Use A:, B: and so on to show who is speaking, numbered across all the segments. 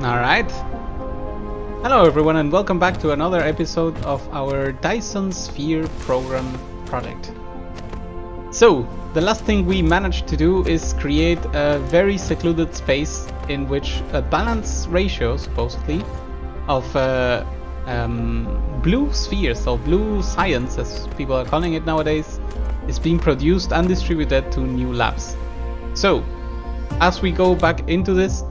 A: Alright. Hello everyone and welcome back to another episode of our Dyson Sphere program project. So, the last thing we managed to do is create a very secluded space in which a balance ratio, supposedly, of blue spheres, or blue science as people are calling it nowadays, is being produced and distributed to new labs. So, as we go back into this,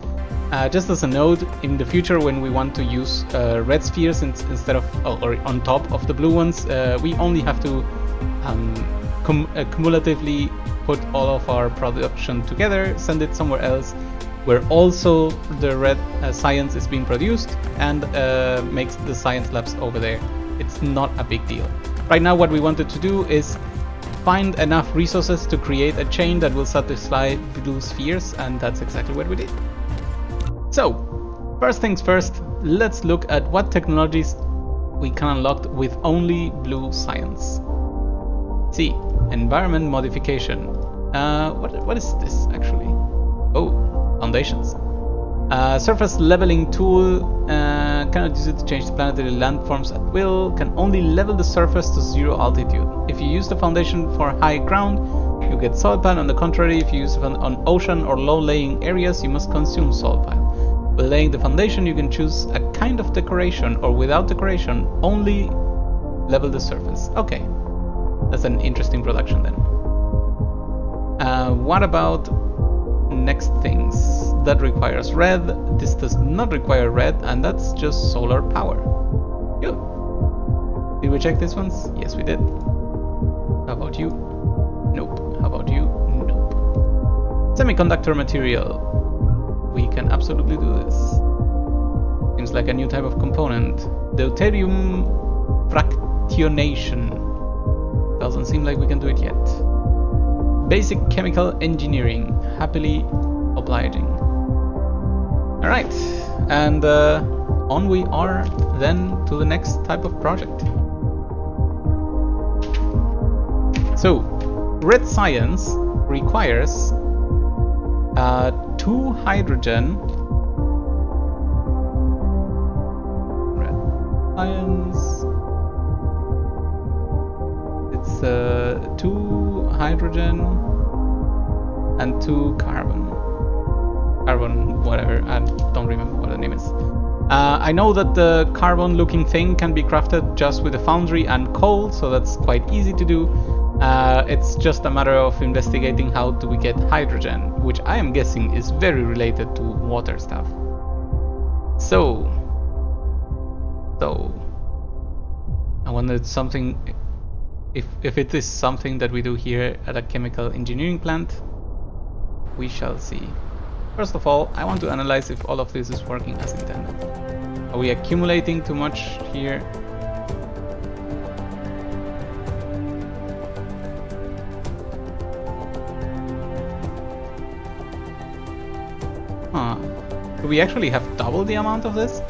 A: just as a note, in the future when we want to use red spheres instead of, or on top of the blue ones, we only have to cumulatively put all of our production together, send it somewhere else where also the red science is being produced, and makes the science labs over there. It's not a big deal. Right now what we wanted to do is find enough resources to create a chain that will satisfy blue spheres, and that's exactly what we did. So, first things first, let's look at what technologies we can unlock with only blue science. See, environment modification. What is this actually? Oh, foundations. Surface leveling tool, cannot use it to change the planetary landforms at will, can only level the surface to 0 altitude. If you use the foundation for high ground, you get soil pile. On the contrary, if you use it on ocean or low-lying areas, you must consume soil pile. While laying the foundation, you can choose a kind of decoration, or without decoration, only level the surface. Okay, that's an interesting production then. What about next things? That requires red. This does not require red, and that's just solar power. Good. Did we check these ones? Yes, we did. How about you? Nope. How about you? Nope. Semiconductor material. We can absolutely do this. Seems like a new type of component. Deuterium fractionation. Doesn't seem like we can do it yet. Basic chemical engineering. Happily obliging. Alright, and on we are then to the next type of project. So, red science requires 2 hydrogen. Red science. It's 2 hydrogen and 2 carbon. Carbon, whatever, I don't remember what the name is. I know that the carbon looking thing can be crafted just with a foundry and coal, so that's quite easy to do. It's just a matter of investigating how do we get hydrogen, which I am guessing is very related to water stuff. So I wondered something, if it is something that we do here at a chemical engineering plant. We shall see. First of all, I want to analyze if all of this is working as intended. Are we accumulating too much here? Do we actually have double the amount of this?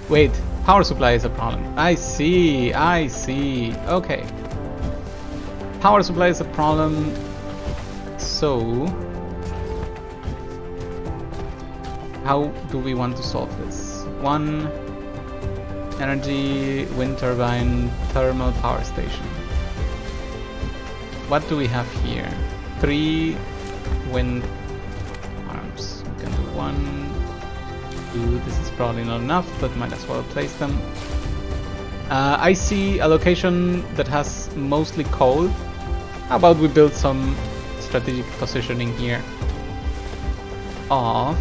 A: Wait, power supply is a problem. I see. Okay. Power supply is a problem. So, how do we want to solve this? 1 energy, wind turbine, thermal power station. What do we have here? 3 wind arms. We can do 1, 2. This is probably not enough, but might as well place them. I see a location that has mostly coal. How about we build some strategic positioning here of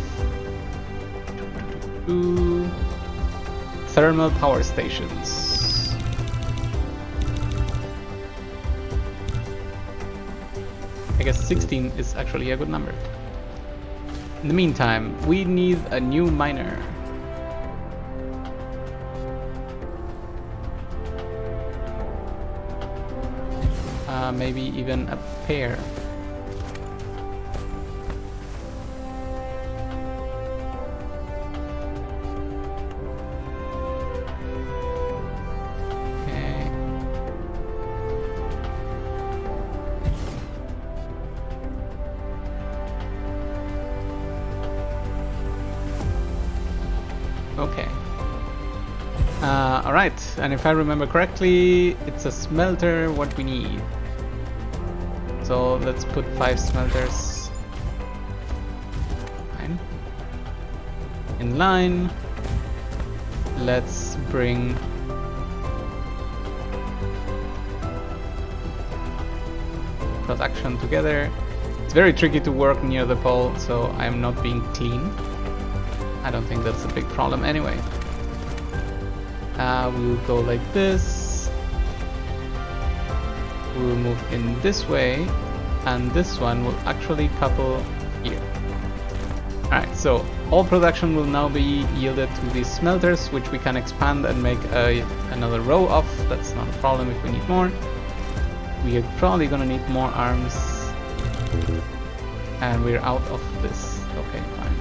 A: 2 thermal power stations. I guess 16 is actually a good number. In the meantime, we need a new miner. Maybe even a pair. Okay. Alright, and if I remember correctly, it's a smelter what we need. So let's put 5 smelters in line. Let's bring production together. It's very tricky to work near the pole, so I'm not being clean. I don't think that's a big problem anyway. We'll go like this. We'll move in this way, and this one will actually couple here. Alright, so all production will now be yielded to these smelters, which we can expand and make another row of. That's not a problem if we need more. We are probably gonna need more arms, and we're out of this. Okay, fine.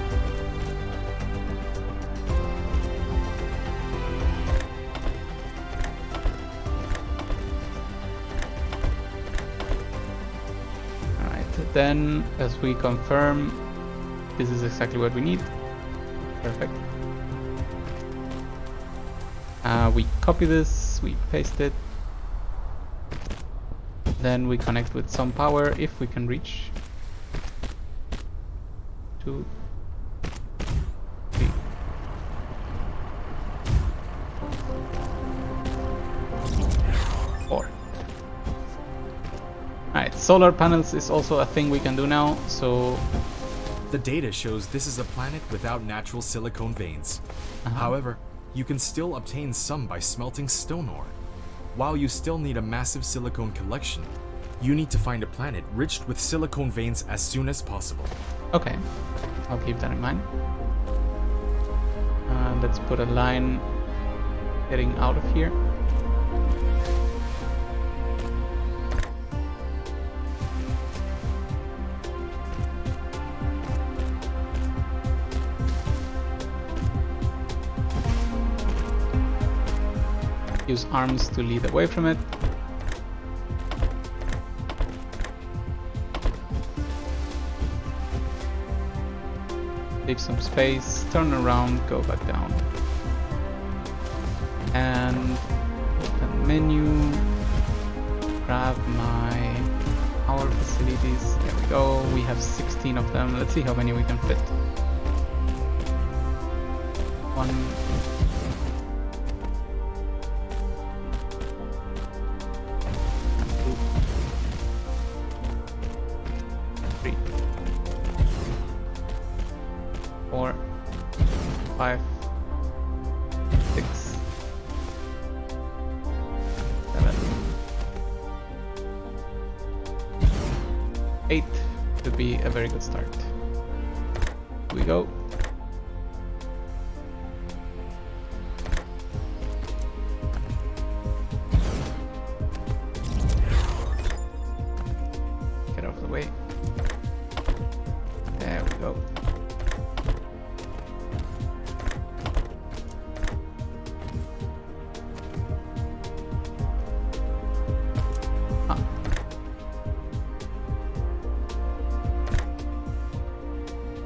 A: Alright, then as we confirm, this is exactly what we need. Perfect. We copy this, we paste it. Then we connect with some power if we can reach. 2, 3. Alright, solar panels is also a thing we can do now, so...
B: The data shows this is a planet without natural silicone veins. However, you can still obtain some by smelting stone ore. While you still need a massive silicone collection, you need to find a planet rich with silicone veins as soon as possible.
A: Okay, I'll keep that in mind. Let's put a line getting out of here. Use arms to lead away from it. Leave some space, turn around, go back down. And open menu, grab my power facilities. There we go, we have 16 of them. Let's see how many we can fit. 1, 4, 5, 6, 7, 8 would be a very good start. Here we go. Get out of the way. There we go.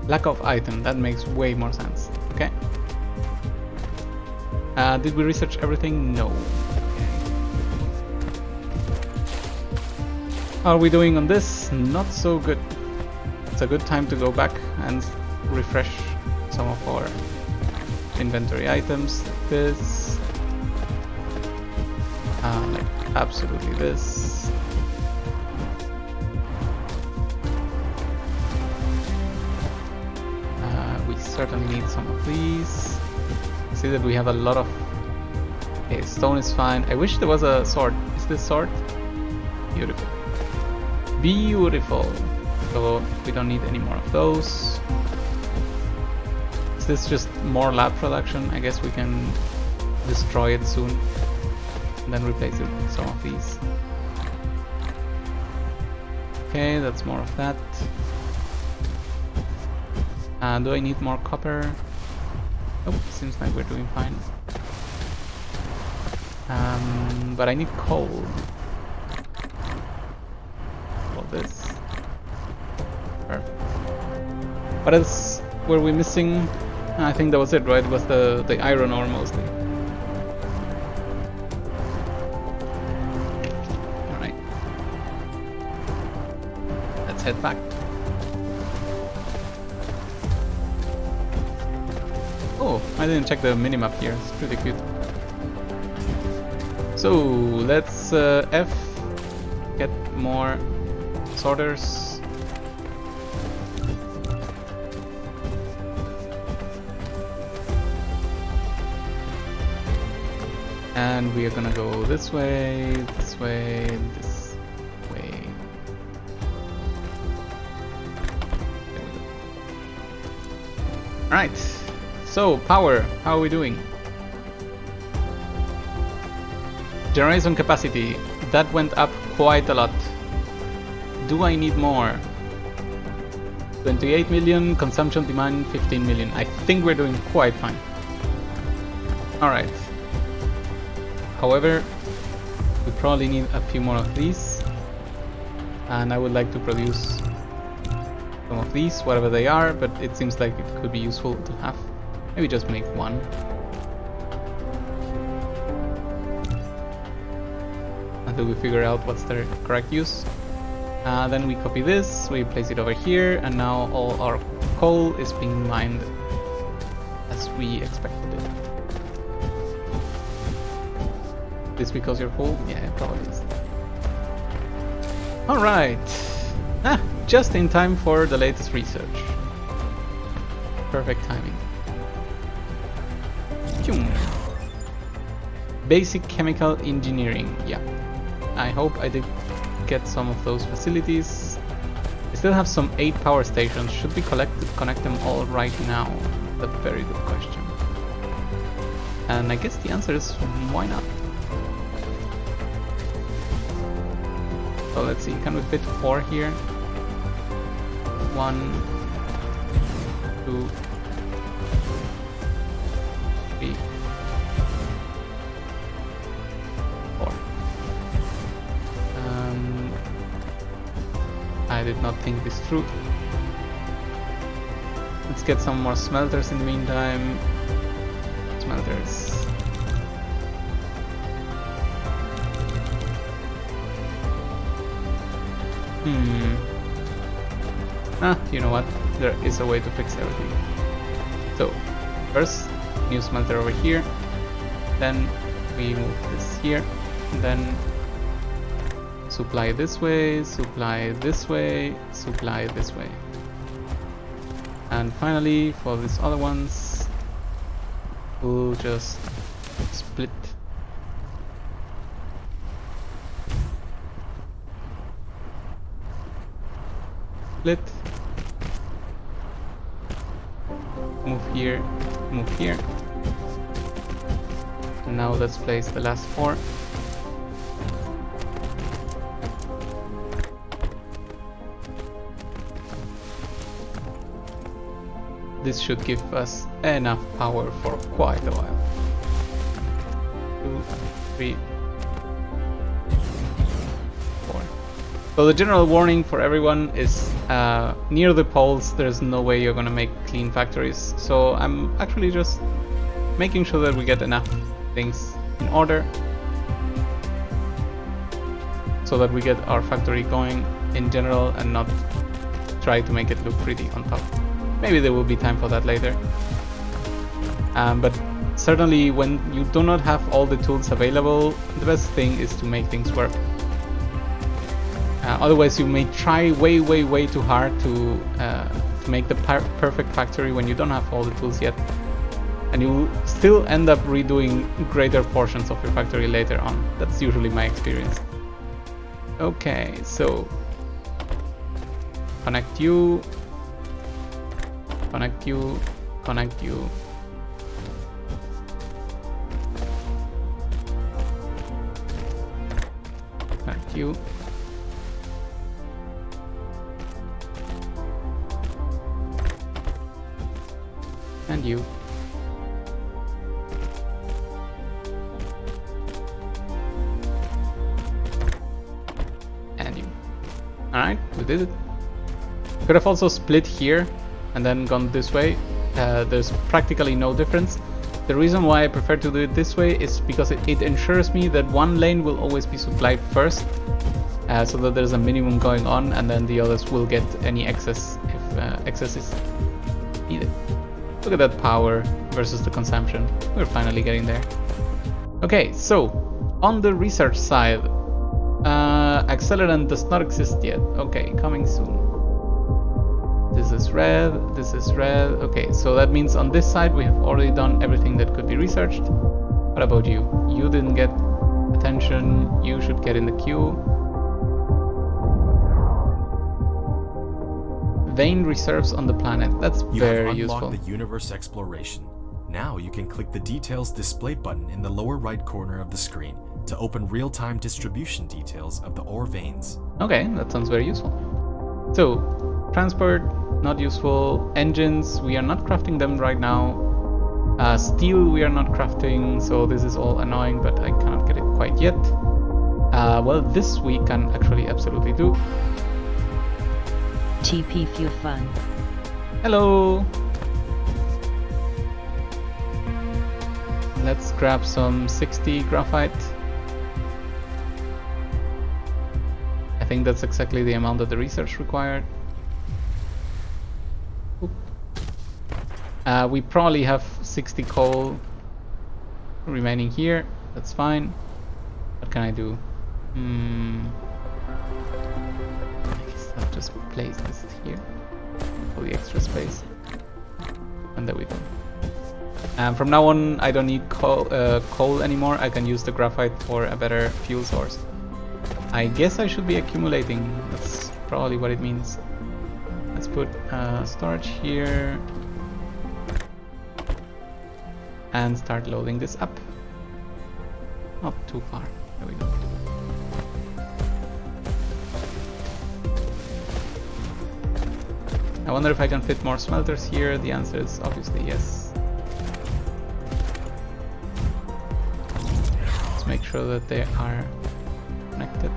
A: Lack of item, that makes way more sense. Okay. Did we research everything? No. Okay. How are we doing on this? Not so good. It's a good time to go back and refresh some of our inventory items. Like this. Like absolutely this. Certainly need some of these. See that we have a lot of... Okay, stone is fine. I wish there was a sword. Is this sword? Beautiful. Beautiful. So we don't need any more of those. Is this just more lab production? I guess we can destroy it soon and then replace it with some of these. Okay, that's more of that. Do I need more copper? Oh, seems like we're doing fine. But I need coal. All this. Perfect. What else were we missing? I think that was it, right? It was the iron ore mostly. Alright. Let's head back. Oh, I didn't check the minimap here. It's pretty cute. So let's F, get more sorters. And we are gonna go this way, this way, this way. There we go. Alright, so power, how are we doing? Generation capacity, that went up quite a lot. Do I need more? 28 million, consumption demand 15 million. I think we're doing quite fine. Alright. However, we probably need a few more of these. And I would like to produce some of these, whatever they are, but it seems like it could be useful to have. Maybe just make one. Until we figure out what's their correct use. Then we copy this, we place it over here, and now all our coal is being mined as we expected it. This because you're full? Yeah, it probably is. Alright! Just in time for the latest research. Perfect timing. Basic chemical engineering, yeah. I hope I did get some of those facilities. We still have some 8 power stations. Should we connect them all right now? That's a very good question. And I guess the answer is why not? So let's see, can we fit 4 here? 1, 2, 3, 4. I did not think this through. Let's get some more smelters in the meantime. Smelters. You know what? There is a way to fix everything. So, first, new smelter over here. Then we move this here. And then supply this way, supply this way, supply this way. And finally, for these other ones, we'll just split. Split. Move here, move here. And now let's place the last 4. This should give us enough power for quite a while. 2, 3, 4. So the general warning for everyone is near the poles there's no way you're gonna make clean factories. So I'm actually just making sure that we get enough things in order so that we get our factory going in general and not try to make it look pretty on top. Maybe there will be time for that later. But certainly when you do not have all the tools available, the best thing is to make things work. Otherwise you may try way too hard to make the perfect factory when you don't have all the tools yet. And you still end up redoing greater portions of your factory later on. That's usually my experience. Okay, so connect you. Connect you, connect you. Connect you. And you. And you. Alright, we did it. Could have also split here and then gone this way, there's practically no difference. The reason why I prefer to do it this way is because it ensures me that one lane will always be supplied first, so that there's a minimum going on, and then the others will get any excess if excess is needed. Look at that power versus the consumption. We're finally getting there. Okay, so on the research side, accelerant does not exist yet. Okay, coming soon. This is red, this is red. Okay, so that means on this side we have already done everything that could be researched. What about you? You didn't get attention, you should get in the queue. Vein reserves on the planet, that's very useful.
B: You have unlocked the universe exploration. Now you can click the details display button in the lower right corner of the screen to open real-time distribution details of the ore veins.
A: Okay, that sounds very useful. So, transport, not useful. Engines, we are not crafting them right now. Steel, we are not crafting, so this is all annoying, but I cannot get it quite yet. Well, this we can actually absolutely do.
C: TP Fuel Fun.
A: Hello! Let's grab some 60 graphite. I think that's exactly the amount that the research required. We probably have 60 coal remaining here. That's fine. What can I do? I guess I'll just place this here for the extra space. And there we go. From now on, I don't need coal anymore. I can use the graphite for a better fuel source. I guess I should be accumulating. That's probably what it means. Let's put storage here and start loading this up. Not too far. There we go. I wonder if I can fit more smelters here. The answer is obviously yes. Let's make sure that they are connected.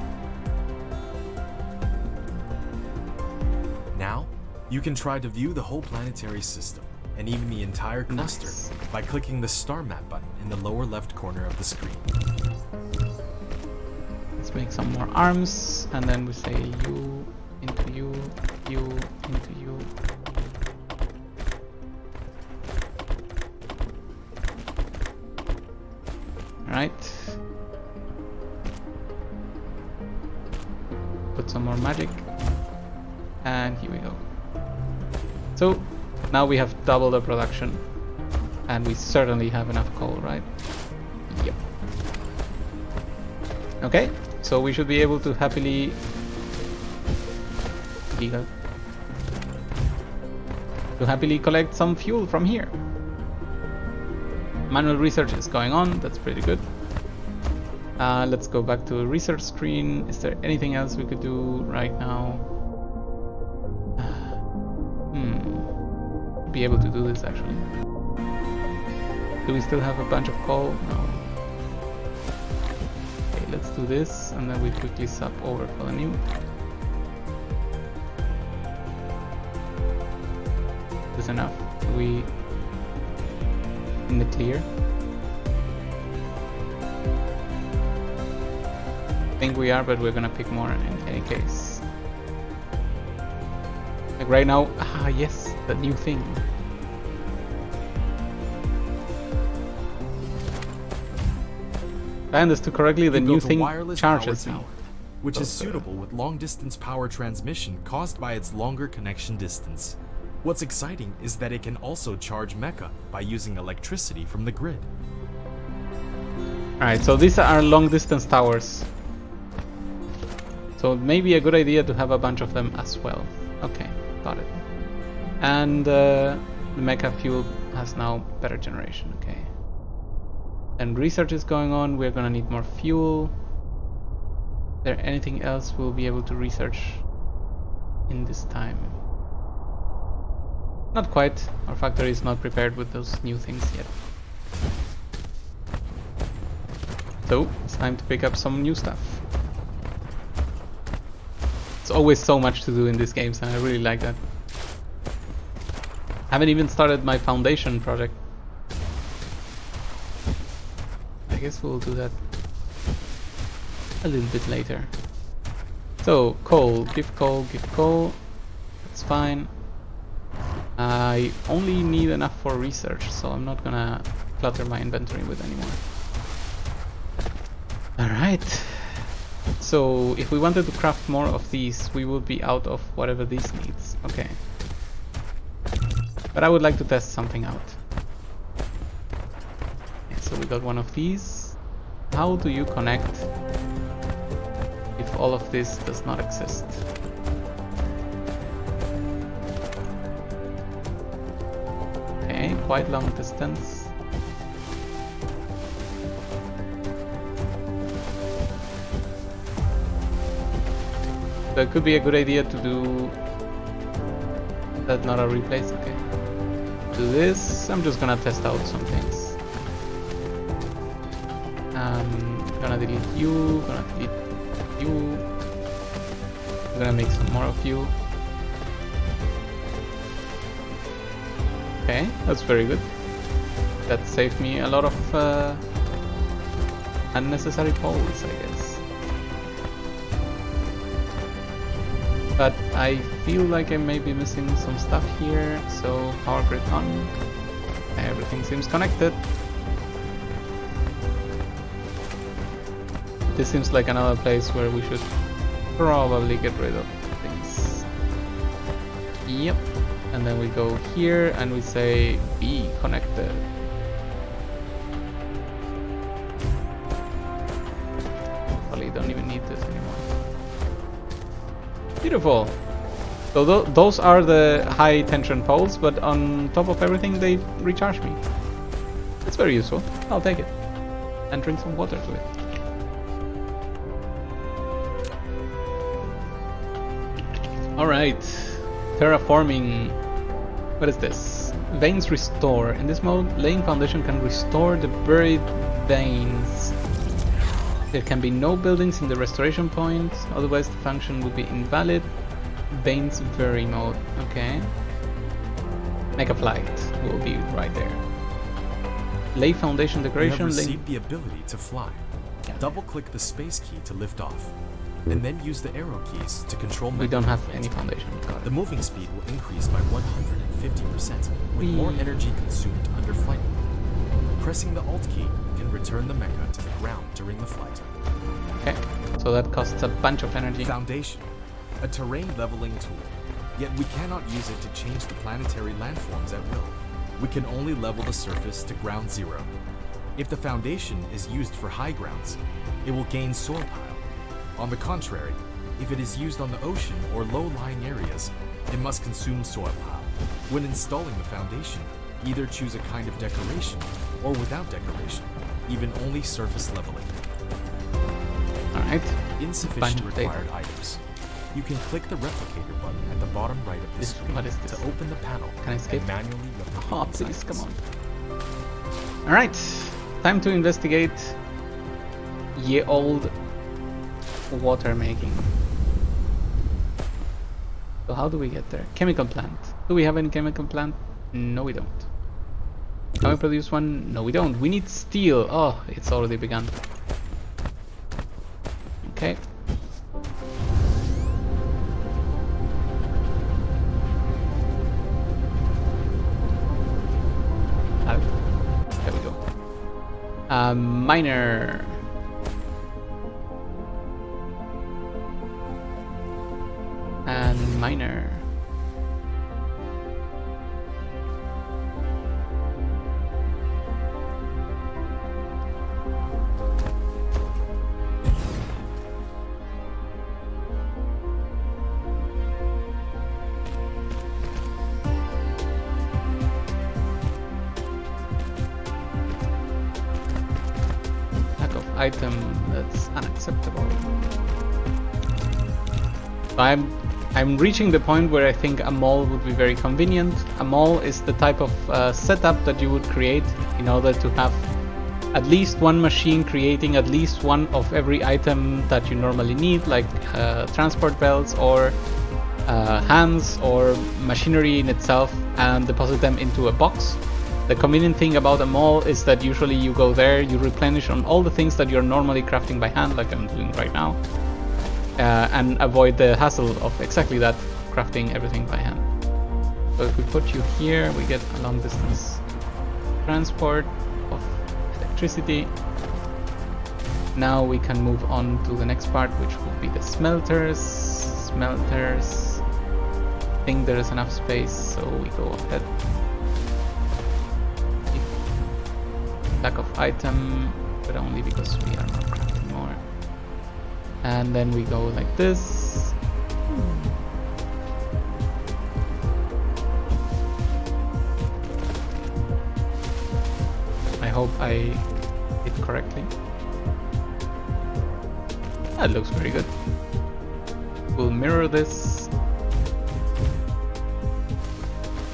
B: Now, you can try to view the whole planetary system, and even the entire cluster, by clicking the star map button in the lower left corner of the screen.
A: Let's make some more arms, and then we say you into you, you into you. Alright. Put some more magic, and here we go. So now we have double the production, and we certainly have enough coal, right? Yep. Okay, so we should be able to happily collect some fuel from here. Manual research is going on, that's pretty good. Let's go back to the research screen. Is there anything else we could do right now? Be able to do this actually. Do we still have a bunch of coal? No. Okay, let's do this and then we quickly sub over for the new. Is enough? Are we in the clear? I think we are, but we're gonna pick more in any case. Like right now, yes, the new thing. If I understood correctly, the new thing charges me.
B: Which is suitable with long-distance power transmission caused by its longer connection distance. What's exciting is that it can also charge mecha by using electricity from the grid.
A: Alright, so these are long-distance towers. So it may be a good idea to have a bunch of them as well. Okay, got it. And the mecha fuel has now better generation, okay. And research is going on, we're gonna need more fuel. Is there anything else we'll be able to research in this time? Not quite, our factory is not prepared with those new things yet. So, it's time to pick up some new stuff. It's always so much to do in these games and I really like that. Haven't even started my foundation project. I guess we'll do that a little bit later. So, coal, give coal, give coal. That's fine. I only need enough for research, so I'm not gonna clutter my inventory with anymore. Alright. So, if we wanted to craft more of these, we would be out of whatever these needs. Okay. But I would like to test something out. Okay, so we got one of these. How do you connect if all of this does not exist? Okay, quite long distance. So it could be a good idea to do that, not a replace. Okay. Do this. I'm just gonna test out some things. Gonna delete you, gonna delete you. I'm gonna make some more of you. Okay, that's very good. That saved me a lot of unnecessary poles, I guess. But I feel like I may be missing some stuff here, so power grid on. Everything seems connected. This seems like another place where we should probably get rid of things. Yep. And then we go here and we say be connected. Probably don't even need this anymore. Beautiful. So those are the high tension poles, but on top of everything they recharge me. It's very useful. I'll take it. And drink some water to it. Alright. Terraforming. What is this? Veins restore. In this mode, laying foundation can restore the buried veins. There can be no buildings in the restoration point, otherwise the function would be invalid. Veins vary mode. Okay. Make a flight. Will be right there. Lay foundation decoration.
B: You have received the ability to fly. Double-click the space key to lift off, and then use the arrow keys to control.
A: We don't have any foundation. Got it.
B: The moving speed will increase by 150% with more energy consumed under flight. Pressing the Alt key can return the mecha to the ground during the flight.
A: Okay, so that costs a bunch of energy.
B: Foundation, a terrain leveling tool. Yet we cannot use it to change the planetary landforms at will. We can only level the surface to ground zero. If the foundation is used for high grounds, it will gain soil pile. On the contrary, if it is used on the ocean or low-lying areas, it must consume soil pile. When installing the foundation, either choose a kind of decoration or without decoration, even only surface leveling.
A: Alright.
B: Insufficient required items. You can click the replicator button at the bottom right of the screen to open the panel.
A: Can I escape?
B: And manually replicate
A: Oh,
B: these
A: please,
B: items.
A: come on. Alright, time to investigate ye old water making. So how do we get there? Chemical plant. Do we have any chemical plant? No, we don't. Can we produce one? No, we don't. We need steel. Oh, it's already begun. Okay. Out. There we go. Miner. And miner. Lack of item, that's unacceptable. I'm reaching the point where I think a mall would be very convenient. A mall is the type of setup that you would create in order to have at least one machine creating at least one of every item that you normally need, like transport belts or hands or machinery in itself. and deposit them into a box. The convenient thing about a mall is that usually you go there, you replenish on all the things that you're normally crafting by hand, like I'm doing right now, and avoid the hassle of exactly that, crafting everything by hand. So if we put you here, we get a long distance transport of electricity. Now we can move on to the next part, which will be the smelters. Smelters. I think there is enough space, so we go ahead. Lack of item, but only because we are not crafting more. And then we go like this. I hope I did correctly. That looks very good. We'll mirror this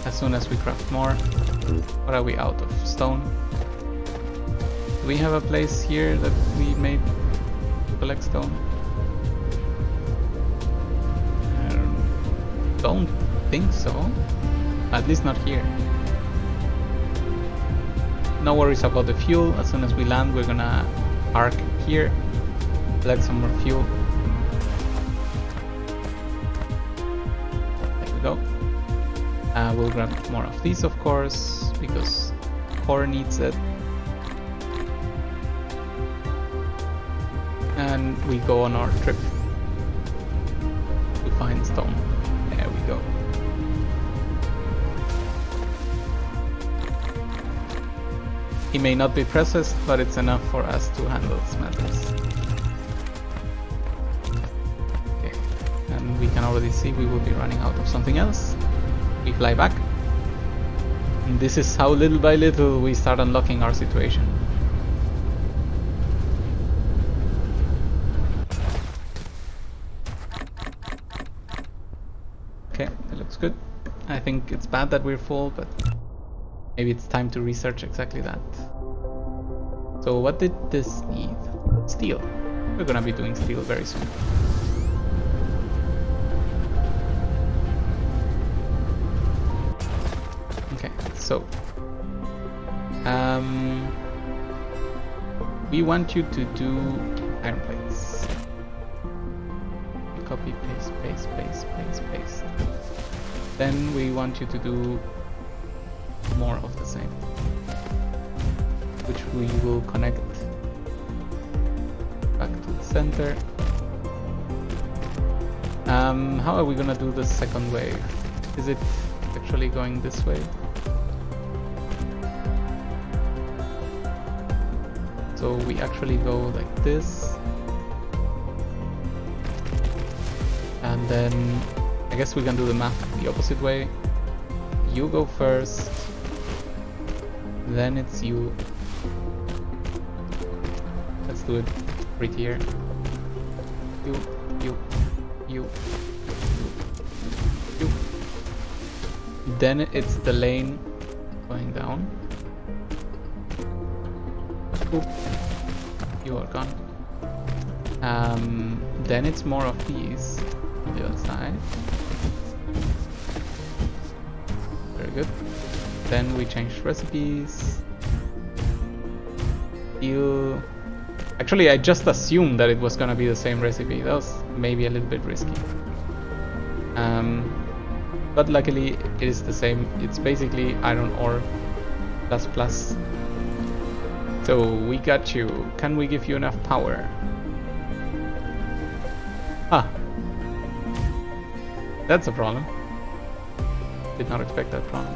A: as soon as we craft more. What are we out of? Stone. Do we have a place here that we made to collect stone? I don't think so. At least not here. No worries about the fuel. As soon as we land, we're gonna park here. Collect some more fuel. There we go. We'll grab more of these, of course, because core needs it. And we go on our trip to find stone. There we go. He may not be precious, but it's enough for us to handle smelters. We can already see we will be running out of something else. We fly back. And this is how little by little we start unlocking our situation. Okay, it looks good. I think it's bad that we're full, but maybe it's time to research exactly that. So what did this need? Steel. We're gonna be doing steel very soon. So, we want you to do iron plates. Copy, paste, paste, paste, paste, paste. Then we want you to do more of the same, which we will connect back to the center. How are we gonna do the second wave? Is it actually going this way? So we actually go like this, and then I guess we can do the math the opposite way. You go first, then it's you. Let's do it right here. You, you, you, you. Then it's the lane going down. Oop. You are gone. Then it's more of these on the other side. Very good. Then we change recipes. Steel. Actually, I just assumed that it was gonna be the same recipe. That was maybe a little bit risky. But luckily it is the same. It's basically iron ore plus plus. So we got you. Can we give you enough power? Ah, that's a problem. Did not expect that problem.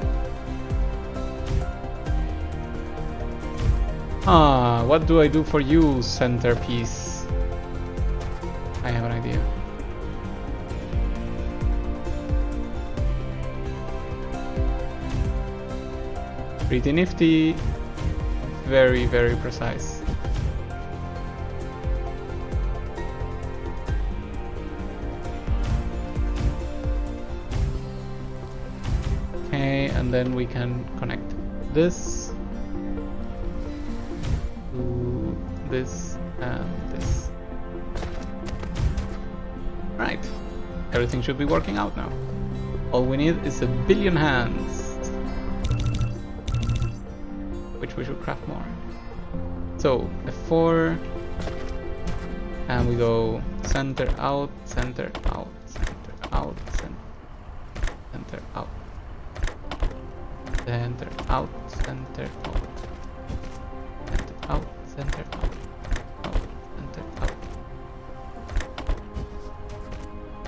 A: Ah, what do I do for you, centerpiece? I have an idea. Pretty nifty. Very, very precise. Okay, and then we can connect this to this and this. Right, everything should be working out now. All we need is a billion hands. which we should craft more. So F4, and we go center out, center out, center out, center out, center out, center out, center out, center out, center out,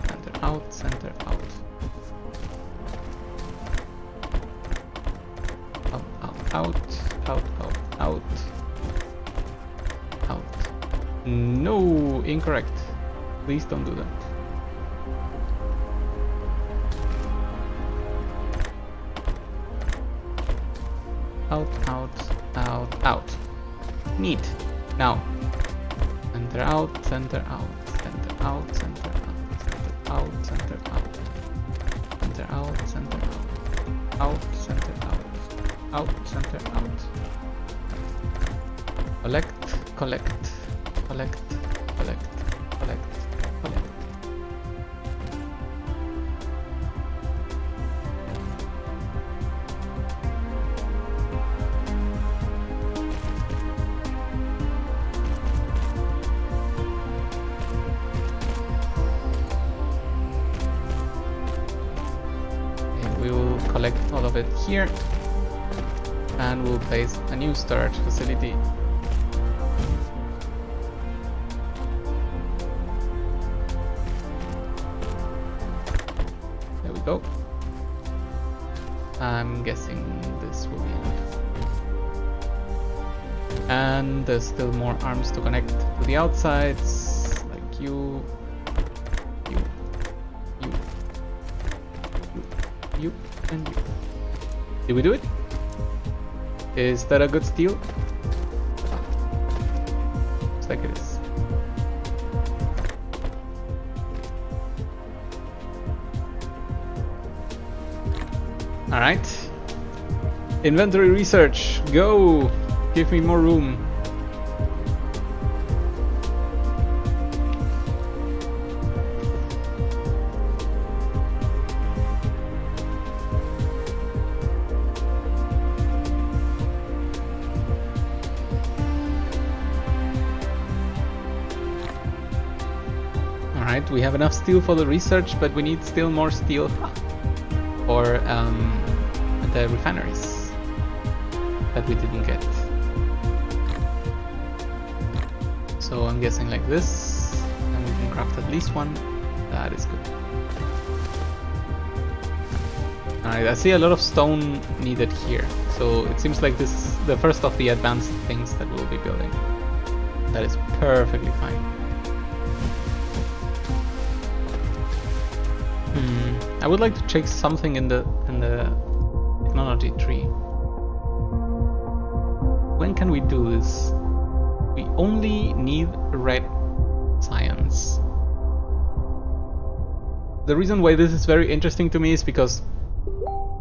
A: center out, center out. Out, out, out, out, out. No, incorrect. Please don't do that. Out, out, out, out. Neat. Now, center out, center out, center out, center out, center out, center out, center out, out, center out. Out, center, out. Collect, collect, collect, collect, collect, collect. Okay, we will collect all of it here. And we'll place a new storage facility. There we go. I'm guessing this will be enough. And there's still more arms to connect to the outsides, like you, and you. Did we do it? Is that a good steal? Looks like it is. Alright. Inventory research. Go! Give me more room. We have enough steel for the research, but we need still more steel for the refineries that we didn't get. So I'm guessing like this, and we can craft at least one. That is good. Alright, I see a lot of stone needed here, so it seems like this is the first of the advanced things that we'll be building. That is perfectly fine. I would like to check something in the technology tree. When can we do this? We only need red science. The reason why this is very interesting to me is because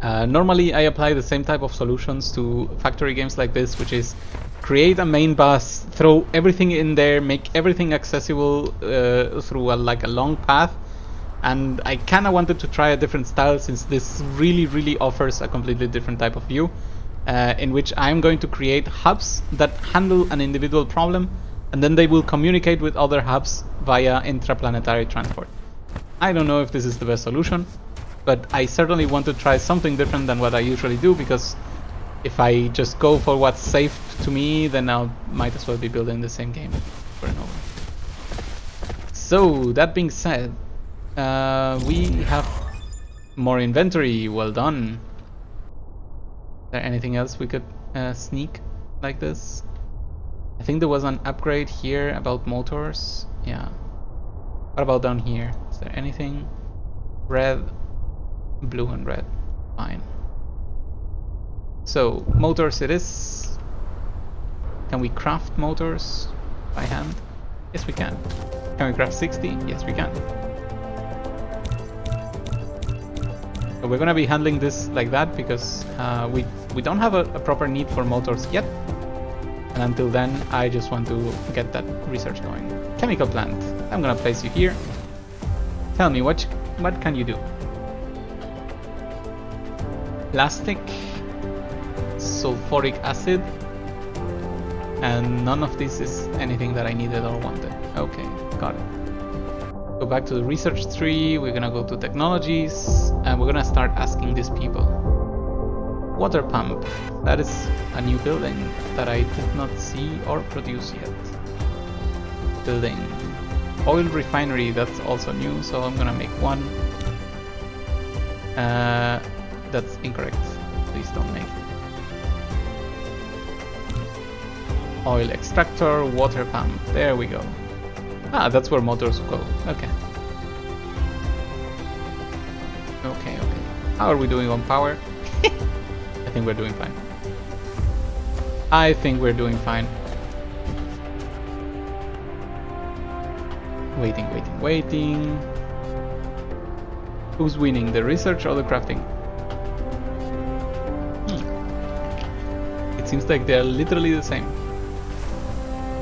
A: normally I apply the same type of solutions to factory games like this, which is create a main bus, throw everything in there, make everything accessible through a long path. And I kind of wanted to try a different style, since this really offers a completely different type of view, in which I'm going to create hubs that handle an individual problem, and then they will communicate with other hubs via intraplanetary transport. I don't know if this is the best solution, but I certainly want to try something different than what I usually do, because if I just go for what's safe to me, then I might as well be building the same game over and over. So that being said, we have more inventory. Well done. Is there anything else we could sneak like this? I think there was an upgrade here about motors. Yeah. What about down here? Is there anything? Red, blue and red. Fine. So motors it is. Can we craft motors by hand? Yes we can. Can we craft 60? Yes we can. So we're gonna be handling this like that because we don't have a proper need for motors yet, and until then I just want to get that research going. Chemical plant. I'm gonna place you here. Tell me what can you do? Plastic, sulfuric acid, And none of this is anything that I needed or wanted. Okay, got it. Go back to the research tree, we're gonna go to technologies, and we're gonna start asking these people. Water pump, that is a new building that I did not see or produce yet. Building. Oil refinery, that's also new, so I'm gonna make one. That's incorrect, please don't make it. Oil extractor, water pump, there we go. Ah, that's where motors go, okay. Okay. How are we doing on power? I think we're doing fine. Waiting. Who's winning, the research or the crafting? It seems like they're literally the same.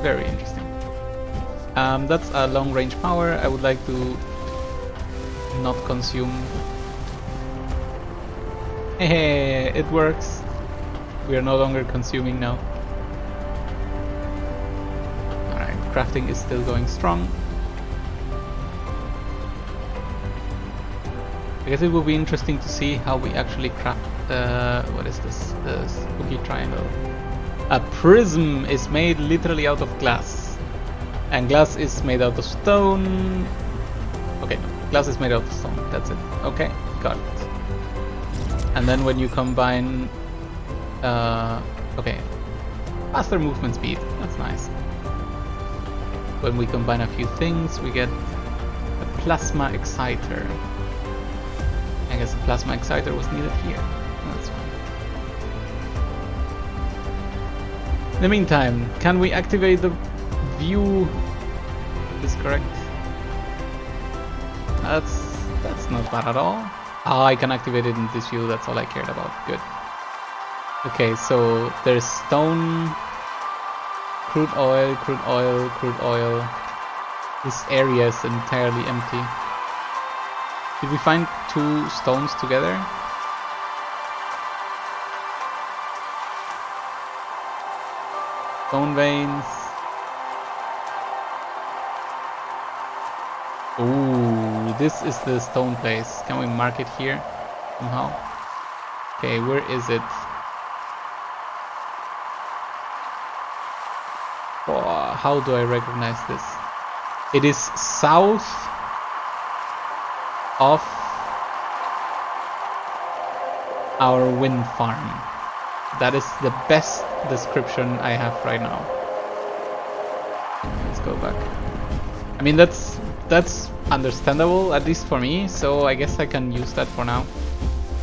A: Very interesting. That's a long range power. I would like to not consume. Hey, it works. We are no longer consuming now. Alright, crafting is still going strong. I guess it will be interesting to see how we actually craft, what is this? The spooky triangle. A prism is made literally out of glass. And glass is made out of stone. Okay, no, glass is made out of stone, that's it. Okay, got it. And then when you combine, okay, faster movement speed, that's nice. When we combine a few things, we get a plasma exciter. I guess the plasma exciter was needed here. That's fine. In the meantime, can we activate the view? Is correct? That's not bad at all. Ah, I can activate it in this view. That's all I cared about. Good. Okay, so there's stone, crude oil. This area is entirely empty. Did we find 2 stones together? Stone veins. Ooh, this is the stone place. Can we mark it here somehow? Okay, where is it? Oh, how do I recognize this? It is south of our wind farm. That is the best description I have right now. Let's go back. I mean, that's understandable, at least for me, so I guess I can use that for now.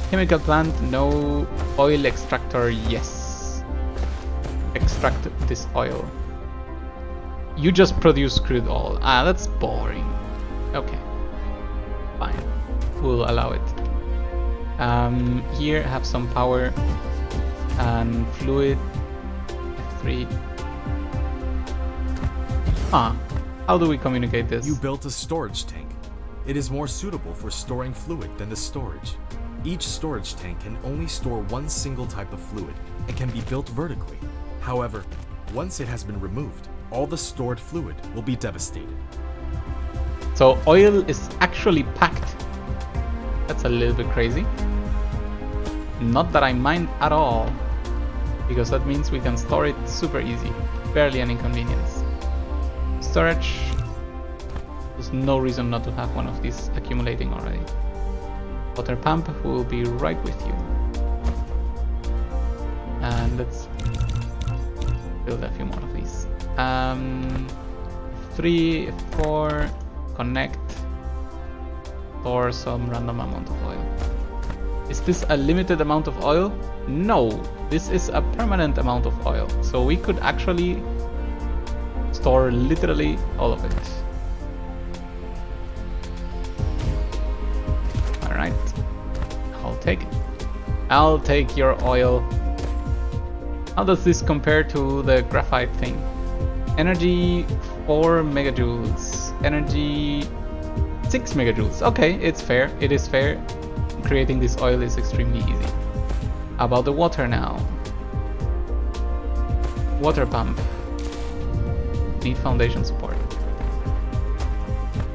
A: Chemical plant, no. Oil extractor, yes. Extract this oil. You just produce crude oil. Ah, that's boring. Okay. Fine. We'll allow it. Here, have some power. And fluid. F3. Ah. How do we communicate this?
B: You built a storage tank. It is more suitable for storing fluid than the storage. Each storage tank can only store one single type of fluid and can be built vertically. However, once it has been removed, all the stored fluid will be devastated.
A: So oil is actually packed. That's a little bit crazy. Not that I mind at all, because that means we can store it super easy. Barely an inconvenience. Storage. There's no reason not to have one of these accumulating already. Water pump will be right with you. And let's build a few more of these. 3, 4, connect, store some random amount of oil. Is this a limited amount of oil? No, this is a permanent amount of oil. So we could actually store literally all of it. Alright, I'll take it. I'll take your oil. How does this compare to the graphite thing? Energy 4 megajoules. Energy 6 megajoules. Okay, it's fair. It is fair. Creating this oil is extremely easy. How about the water now? Water pump. Need foundation support.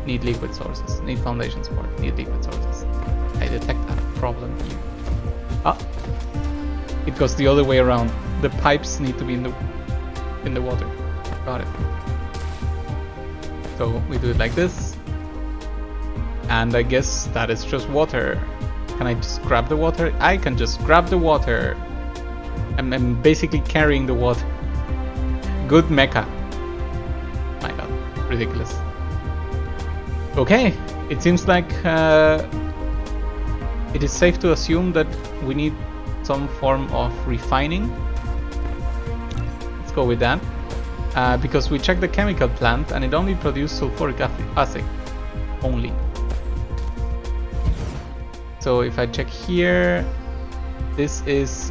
A: Need liquid sources. Need foundation support. Need liquid sources. I detect a problem here. Ah! It goes the other way around. The pipes need to be in the water. Got it. So we do it like this. And I guess that is just water. Can I just grab the water? I can just grab the water. I'm basically carrying the water. Good mecha. My god, ridiculous. Okay, it seems like it is safe to assume that we need some form of refining. Let's go with that. Because we checked the chemical plant and it only produced sulfuric acid. Only. So if I check here, this is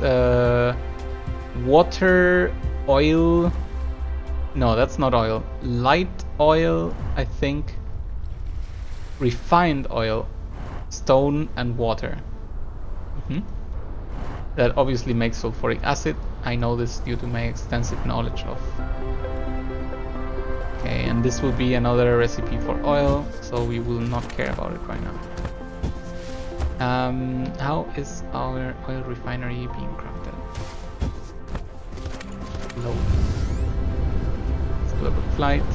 A: water, oil. No, that's not oil. Light oil, I think. Refined oil, stone, and water. That obviously makes sulfuric acid. I know this due to my extensive knowledge of. Okay, and this will be another recipe for oil, so we will not care about it right now. How is our oil refinery being crafted? Low. Still a good flight.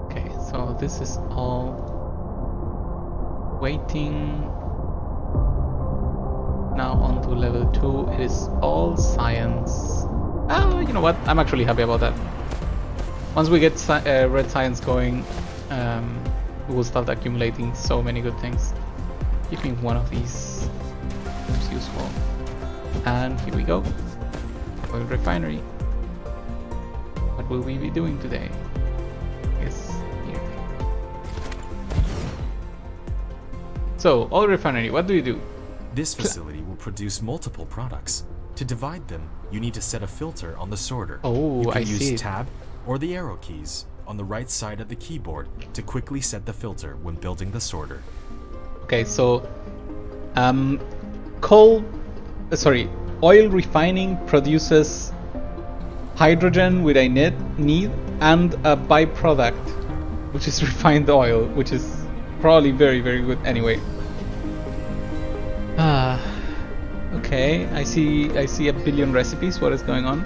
A: Okay, so this is all waiting. Now on to level 2. It is all science. You know what? I'm actually happy about that. Once we get red science going, we will start accumulating so many good things. Give me one of these. Seems useful. And here we go. Oil refinery. What will we be doing today? Yes, here. So, oil refinery, what do you do?
B: This facility will produce multiple products. To divide them, you need to set a filter on the sorter.
A: Oh,
B: you can
A: I
B: use
A: see.
B: tab or the arrow keys on the right side of the keyboard to quickly set the filter when building the sorter.
A: Okay, so oil refining produces hydrogen, which I need, and a byproduct, which is refined oil, which is probably very, very good anyway. Okay, I see a billion recipes. What is going on?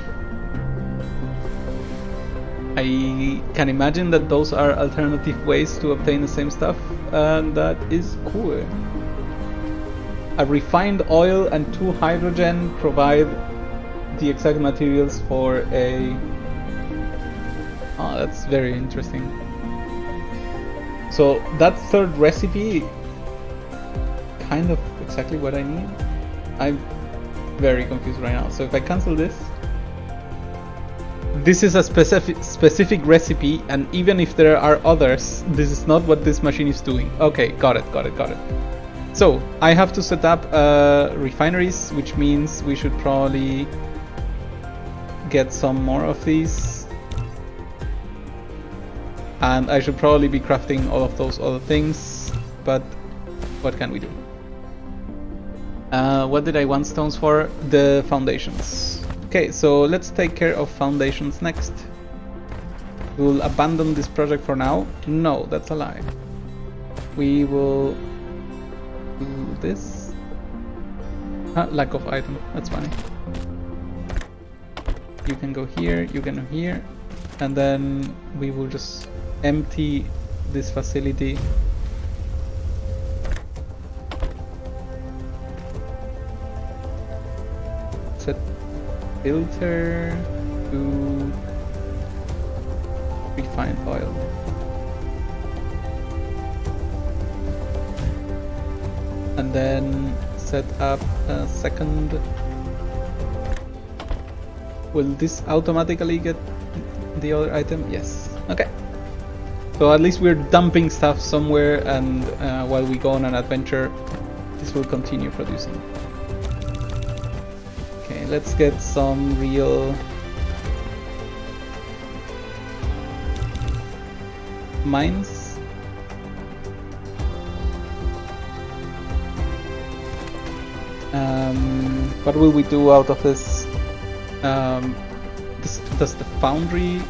A: I can imagine that those are alternative ways to obtain the same stuff, and that is cool. A refined oil and 2 hydrogen provide the exact materials for a... Oh, that's very interesting. So that third recipe, kind of exactly what I need. I'm very confused right now. So if I cancel this, this is a specific recipe, and even if there are others, this is not what this machine is doing. Okay, got it. So I have to set up refineries, which means we should probably get some more of these, and I should probably be crafting all of those other things, but what can we do? What did I want stones for? The foundations. Okay, so let's take care of foundations next. We'll abandon this project for now. No, that's a lie. We will do this. Lack of item, that's funny. You can go here, you can go here, and then we will just empty this facility. Set filter to refined oil. And then set up a second. Will this automatically get the other item? Yes. Okay. So at least we're dumping stuff somewhere, and while we go on an adventure, this will continue producing. Okay, let's get some real mines. What will we do out of this? Does the foundry...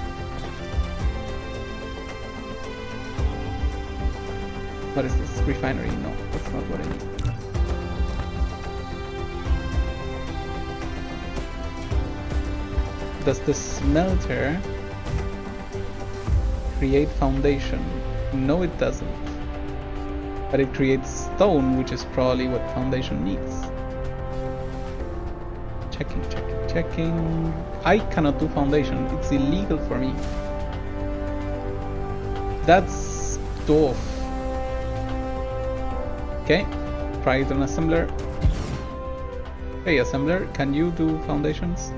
A: What is this? Refinery? No, that's not what I need. Does the smelter create foundation? No, it doesn't. But it creates stone, which is probably what foundation needs. Checking. I cannot do foundation. It's illegal for me. That's doof. Okay, try it on assembler. Hey, assembler, can you do foundations?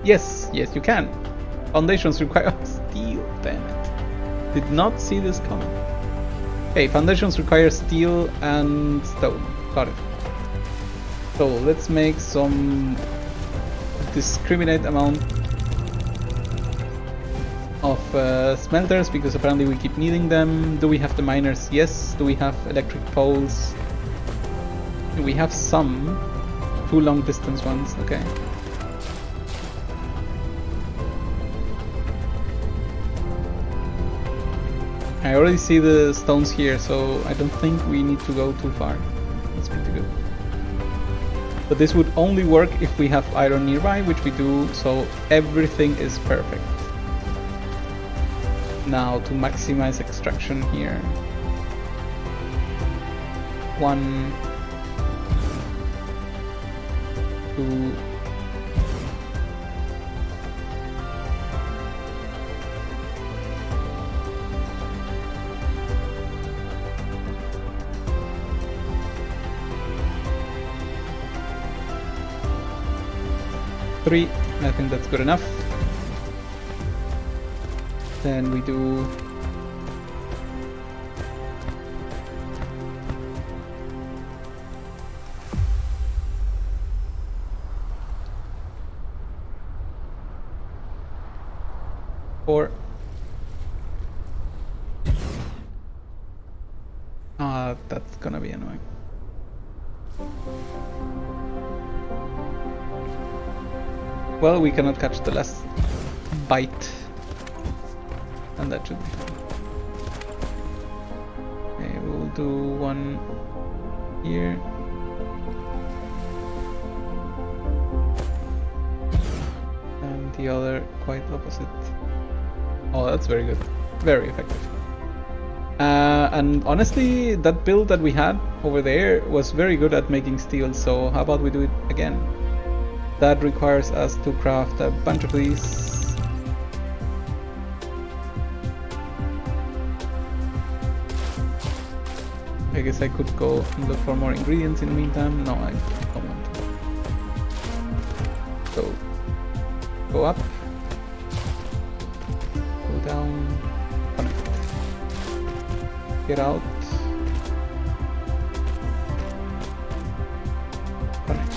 A: Yes, you can. Foundations require steel, damn it. Did not see this coming. Okay, foundations require steel and stone. Got it. So let's make some discriminate amount of smelters, because apparently we keep needing them. Do we have the miners? Yes. Do we have electric poles? We have some. 2 long distance ones, okay. I already see the stones here, so I don't think we need to go too far. That's pretty good. But this would only work if we have iron nearby, which we do, so everything is perfect. Now to maximize extraction here. 1, 2, 3, I think that's good enough. Then we do four. That's gonna be annoying. Well, we cannot catch the last bite, and that should be fine. Okay, we'll do one here. And the other quite opposite. Oh, that's very good. Very effective. And honestly, that build that we had over there was very good at making steel, so how about we do it again? That requires us to craft a bunch of these. I guess I could go and look for more ingredients in the meantime. No, I don't want to. So, go up, go down, connect, get out, connect.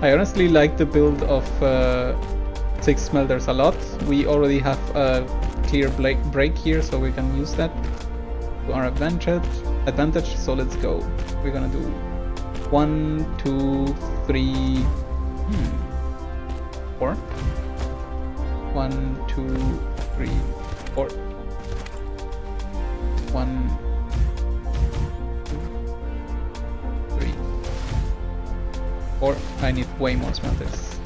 A: I honestly like the build of 6 smelters a lot. We already have a clear break here, so we can use that to our advantage. So let's go. We're gonna do 1, 2, 3, 4. 1, 2, 3, 4. 1, 2, 3, 4. I need way more smelters.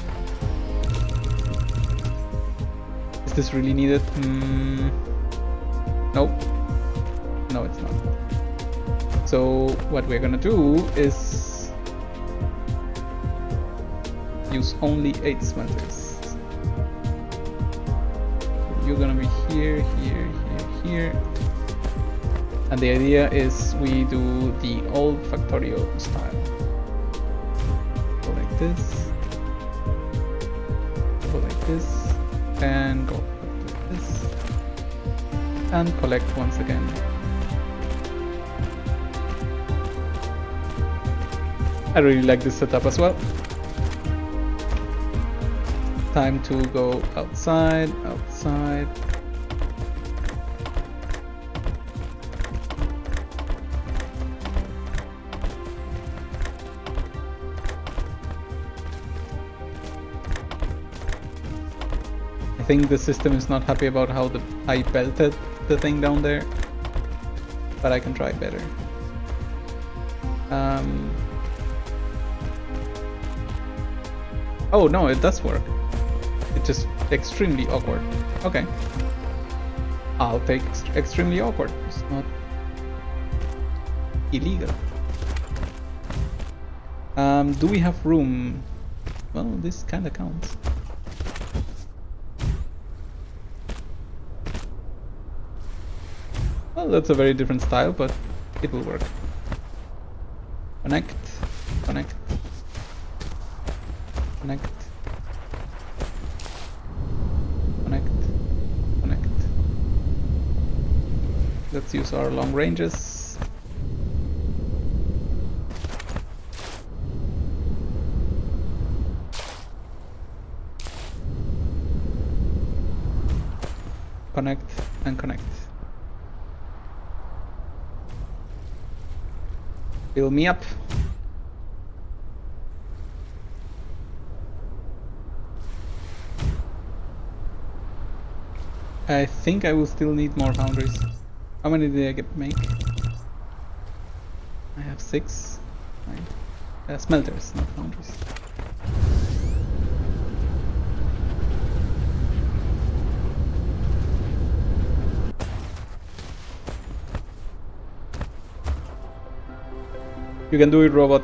A: Is this really needed? Nope. No, it's not. So what we're gonna do is use only 8 smelters. You're gonna be here, here, here, here. And the idea is we do the old Factorio style. Go like this. Go like this. And go like this. And collect once again. I really like this setup as well. Time to go outside, outside. I think the system is not happy about how I belted the thing down there, but I can try better. Oh no, it does work. It's just extremely awkward. Okay. I'll take extremely awkward. It's not illegal. Do we have room? Well, this kinda counts. Well, that's a very different style, but it will work. Connect, connect, connect, connect, connect. Let's use our long ranges. Connect and connect. Fill me up. I think I will still need more foundries. How many did I make? I have 6. 9. Smelters, not foundries. You can do it, robot.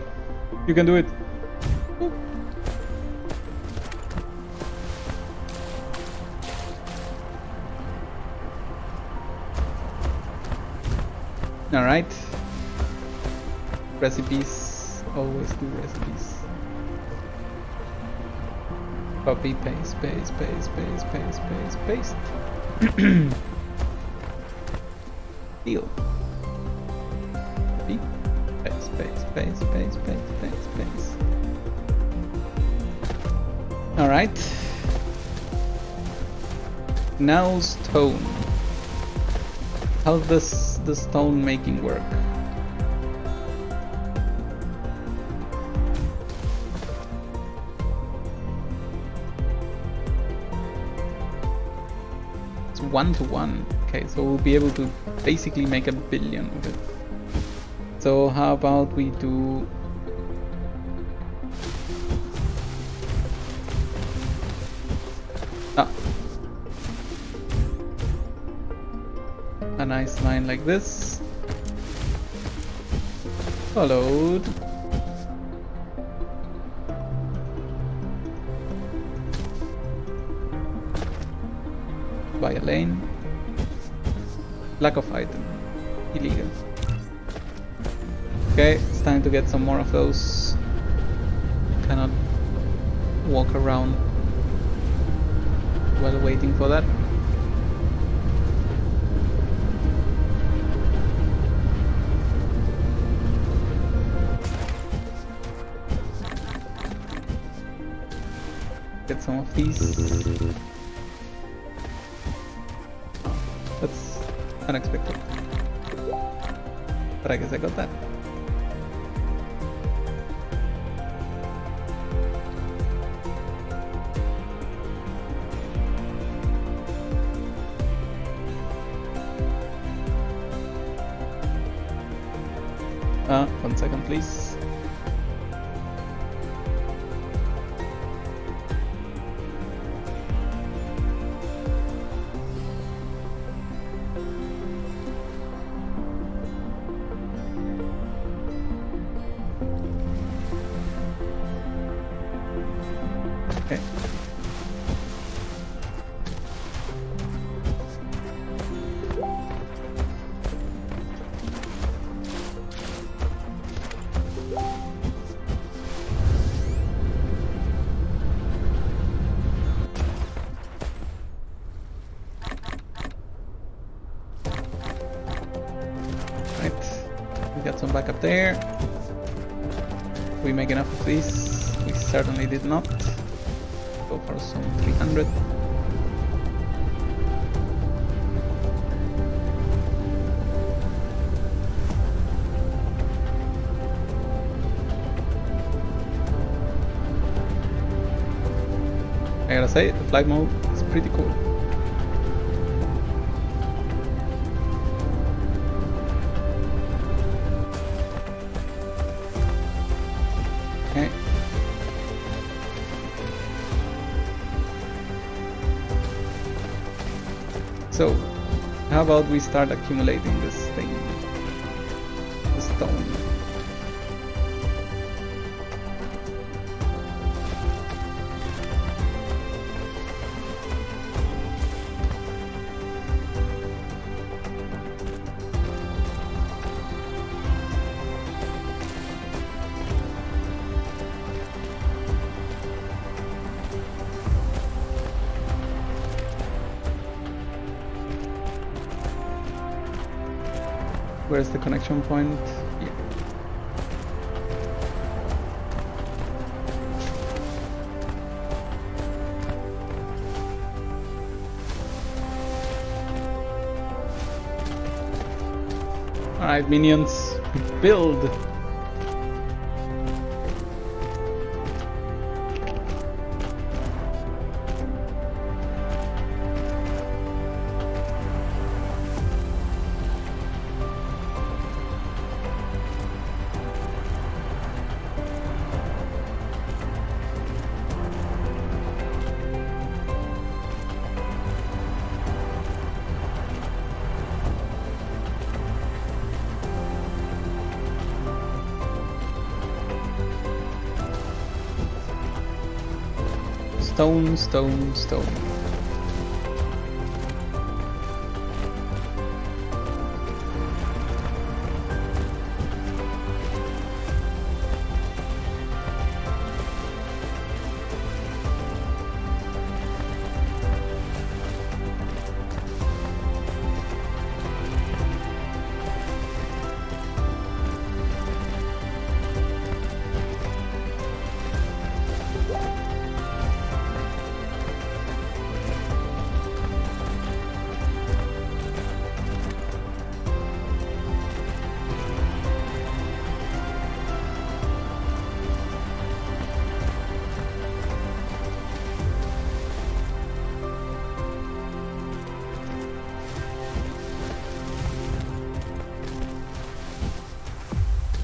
A: You can do it. All right. Recipes. Always do recipes. Copy, paste, paste, paste, paste, paste, paste, paste. Deal. Copy. Paste, paste, paste, paste, paste, paste, paste. All right. Now stone. How does the stone making work? It's 1-to-1. Okay, so we'll be able to basically make 1 billion of it. So how about we do a nice line like this, followed by a lane. Lack of item, illegal. Okay, it's time to get some more of those. Cannot walk around while waiting for that. Get some of these. That's unexpected. But I guess I got that. One second, please. Okay. Got some backup there. We make enough of these? We certainly did not. go for some 300. I gotta say, the flight mode is pretty cool. Okay. So, how about we start accumulating this thing? The stone. Where's the connection point? Yeah. Alright, minions, build! Stone, stone, stone.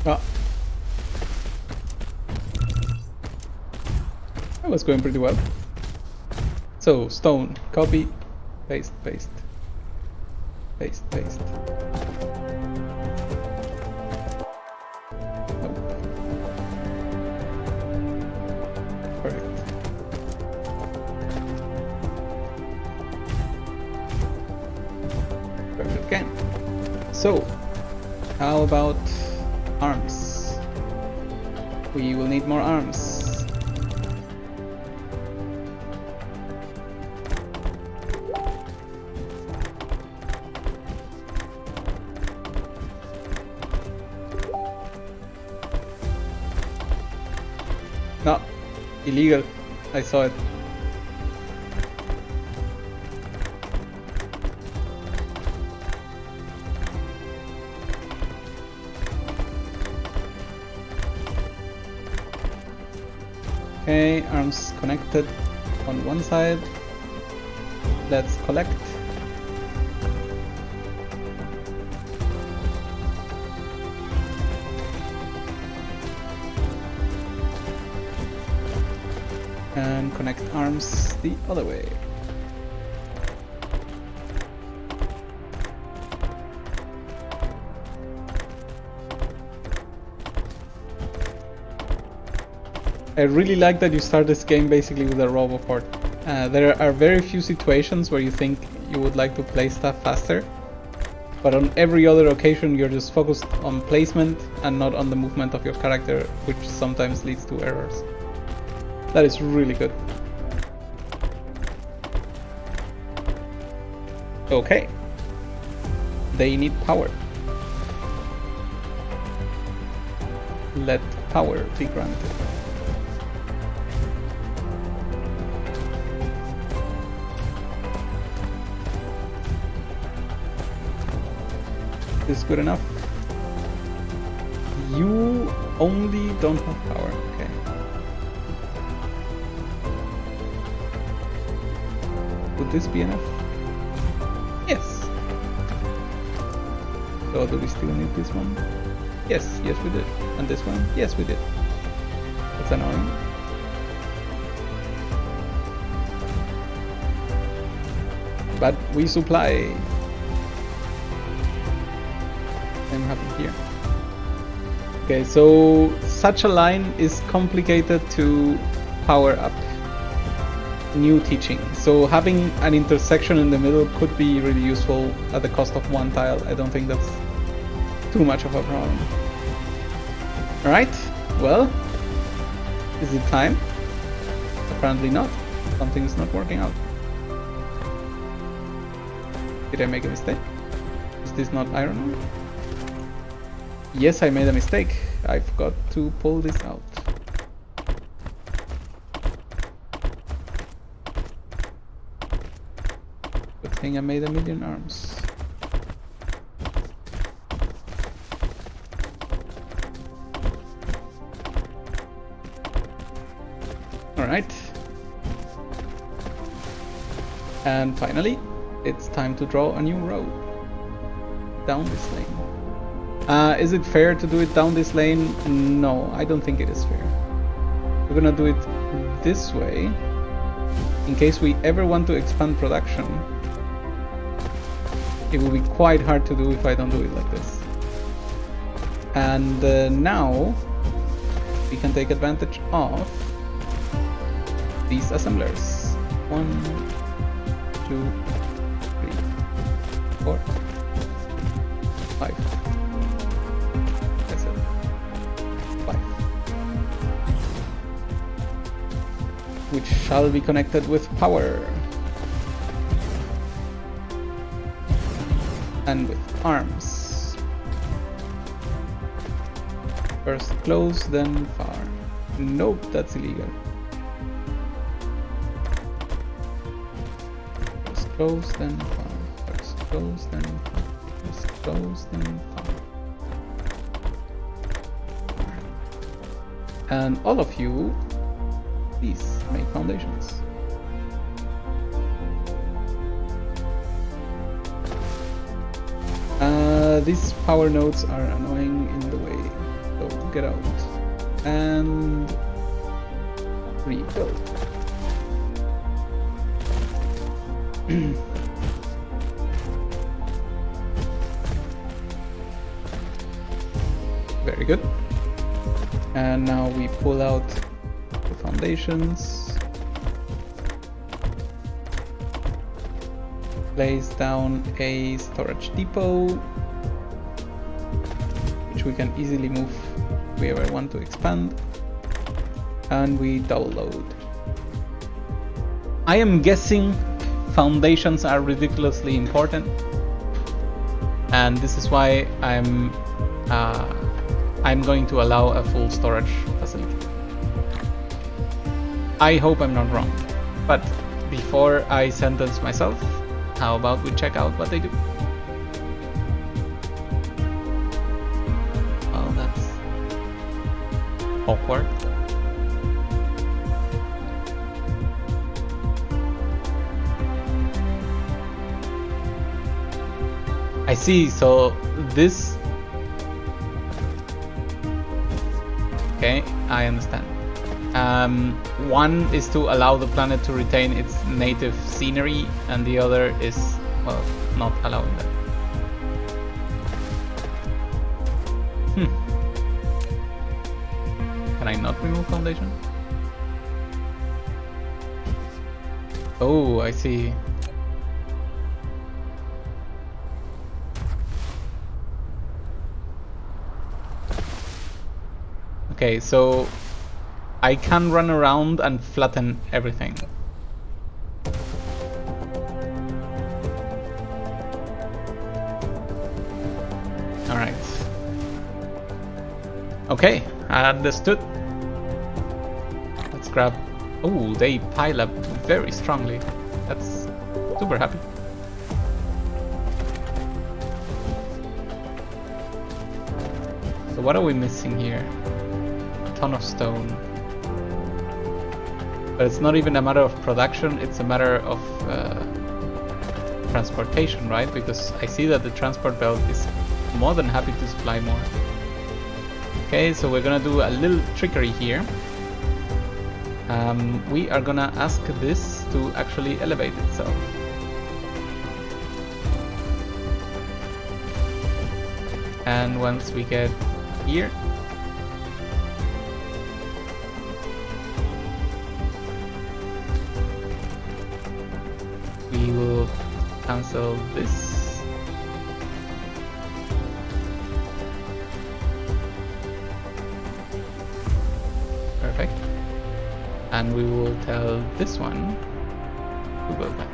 A: Ah. That was going pretty well. So, stone, copy, paste, paste, paste, paste. Nope. Perfect. Perfect again. So, how about arms? We will need more arms. No, illegal. I saw it. Okay, arms connected on one side. Let's collect. And connect arms the other way. I really like that you start this game basically with a roboport. There are very few situations where you think you would like to play stuff faster, but on every other occasion you're just focused on placement and not on the movement of your character, which sometimes leads to errors. That is really good. Okay. They need power. Let power be granted. Is good enough? You only don't have power. Okay. Would this be enough? Yes. So do we still need this one? Yes, yes we did. And this one? Yes we did. That's annoying. But we supply. Same happened here. Okay, so such a line is complicated to power up. New teaching. So having an intersection in the middle could be really useful at the cost of one tile. I don't think that's too much of a problem. Alright, well, is it time? Apparently not. Something is not working out. Did I make a mistake? Is this not iron ore? Yes, I made a mistake. I forgot to pull this out. Good thing I made a million arms. Alright. And finally, it's time to draw a new road down this lane. Is it fair to do it down this lane? No, I don't think it is fair. We're gonna do it this way in case we ever want to expand production. It will be quite hard to do if I don't do it like this. And now we can take advantage of these assemblers. 1, 2, 3, 4, 5. That's it. 5. Which shall be connected with power. And with arms. First close, then far. Nope, that's illegal. First close, then far. First close, then far. First close, then far. And all of you, please make foundations. These power nodes are annoying in the way, so get out and rebuild. Very good. And now we pull out the foundations. Place down a storage depot, which we can easily move if we ever want to expand. And we double load. I am guessing foundations are ridiculously important, and this is why I'm going to allow a full storage facility. I hope I'm not wrong, but before I sentence myself, how about we check out what they do? Well, that's awkward. I see, so this... Okay, I understand. One is to allow the planet to retain its native scenery, and the other is, well, not allowing that. Can I not remove foundation? Oh, I see. Okay, so I can run around and flatten everything. Alright. Okay, understood. Let's grab... Oh, they pile up very strongly. That's super happy. So what are we missing here? A ton of stone. But it's not even a matter of production, it's a matter of transportation, right? Because I see that the transport belt is more than happy to supply more. Okay, so we're gonna do a little trickery here. We are gonna ask this to actually elevate itself. And once we get here, we will cancel this. Perfect. And we will tell this one to go back.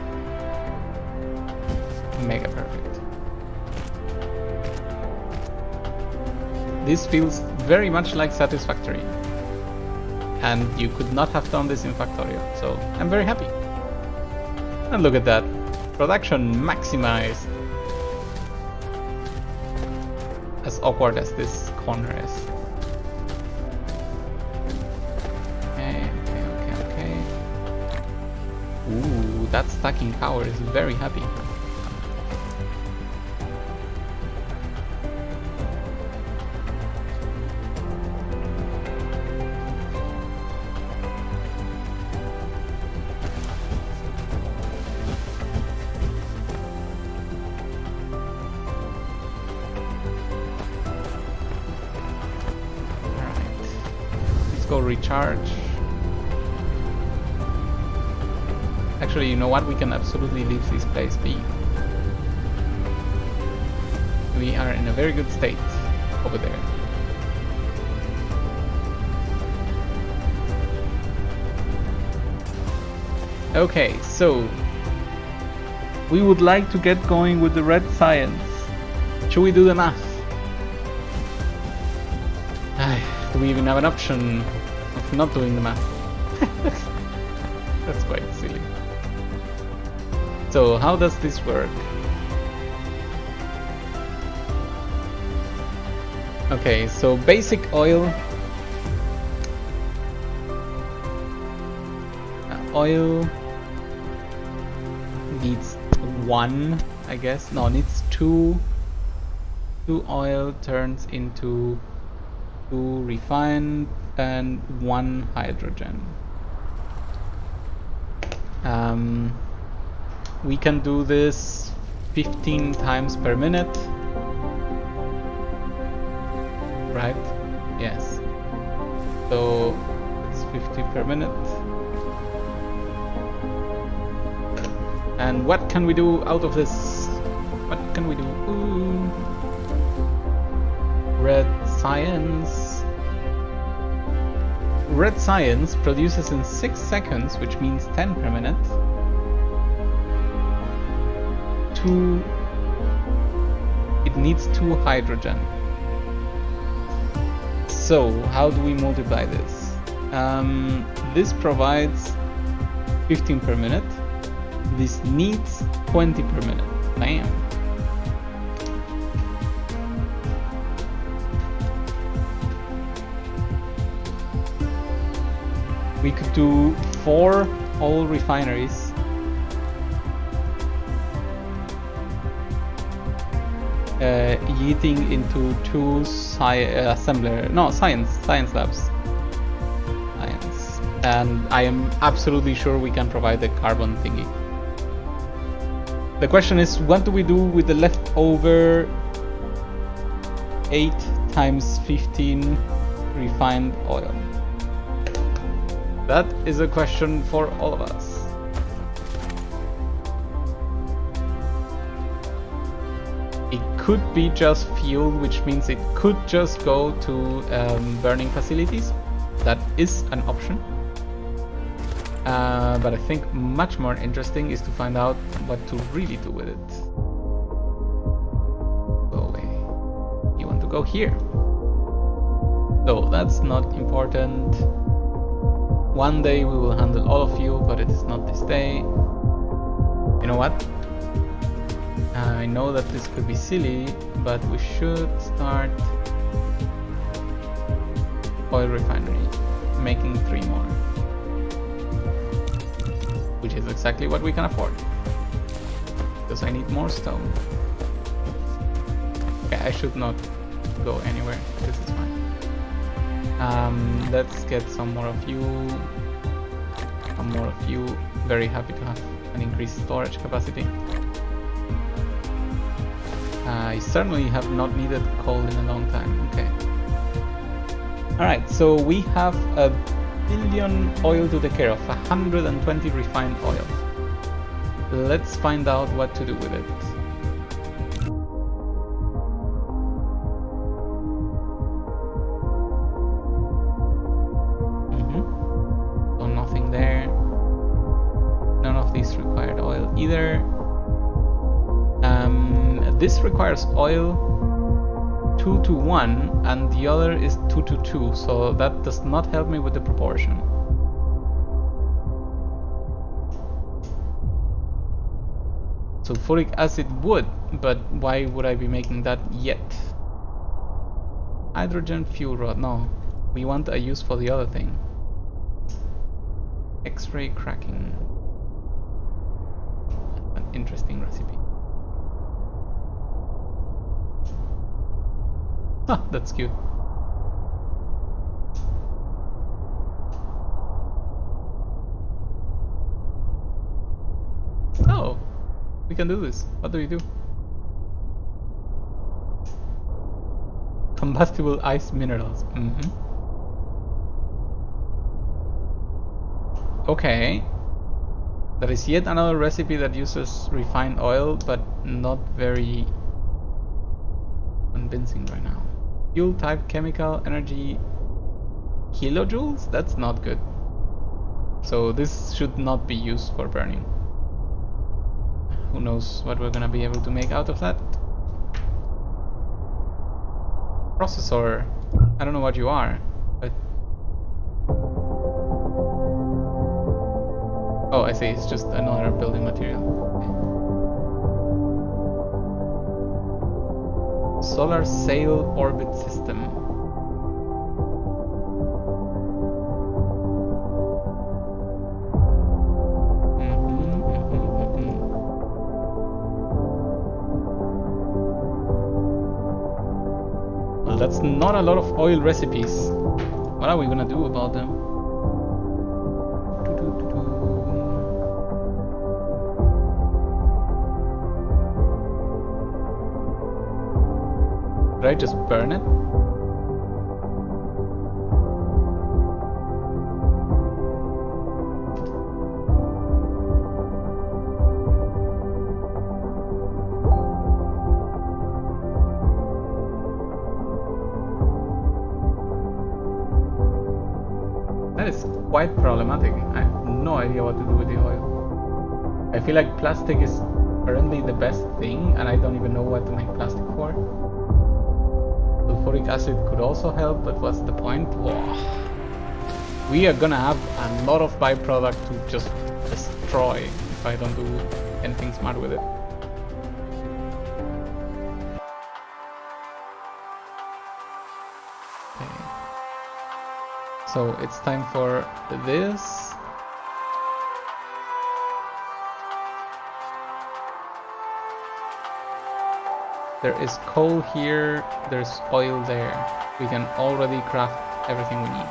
A: Mega perfect. This feels very much like satisfactory. And you could not have done this in Factorio, so I'm very happy. And look at that. Production maximized. As awkward as this corner is. Okay. Ooh, that stacking power is very happy. Go recharge. Actually, you know what? We can absolutely leave this place be. We are in a very good state over there. Okay, so we would like to get going with the red science. Should we do the math? Do we even have an option of not doing the math? That's quite silly. So how does this work? Okay, so basic oil. Oil needs 1, I guess. No, needs 2. 2 oil turns into 2 refined and 1 hydrogen. We can do this 15 times per minute, right? Yes. So it's 50 per minute. And what can we do out of this? What can we do? Ooh. Red science. Red science produces in 6 seconds, which means 10 per minute. 2. It needs 2 hydrogen. So how do we multiply this? This provides 15 per minute. This needs 20 per minute. Bam. We could do 4 oil refineries. Yeeting into 2 science labs. Science. And I am absolutely sure we can provide the carbon thingy. The question is, what do we do with the leftover 8 times 15 refined oil? That is a question for all of us. It could be just fuel, which means it could just go to burning facilities. That is an option. But I think much more interesting is to find out what to really do with it. Go away. You want to go here. So that's not important. One day we will handle all of you, but it is not this day. You know what? I know that this could be silly, but we should start oil refinery, making 3 more. Which is exactly what we can afford. Because I need more stone. Okay, I should not go anywhere. This is fine. Let's get some more of you. Some more of you. Very happy to have an increased storage capacity. I certainly have not needed coal in a long time. Okay. Alright, so we have 1 billion oil to take care of. 120 refined oil. Let's find out what to do with it. So nothing there. None of these required oil either. This requires oil 2 to 1 and the other is 2 to 2, so that does not help me with the proportion. Sulfuric acid would, but why would I be making that yet? Hydrogen fuel rod, no. We want a use for the other thing. X-ray cracking. An interesting recipe. Ah, that's cute. Oh, we can do this. What do we do? Combustible ice minerals. Okay. That is yet another recipe that uses refined oil, but not very convincing right now. Fuel type chemical energy kilojoules? That's not good. So this should not be used for burning. Who knows what we're gonna be able to make out of that. Processor. I don't know what you are, but... Oh, I see, it's just another building material. Okay. Solar sail orbit system. Well, that's not a lot of oil recipes. What are we gonna do about them? Did I just burn it? That is quite problematic. I have no idea what to do with the oil. I feel like plastic is currently the best thing and I don't even know what to make plastic for. Sulfuric acid could also help, but what's the point? Whoa. We are gonna have a lot of byproduct to just destroy if I don't do anything smart with it. Okay. So it's time for this. There is coal here, there's oil there. We can already craft everything we need.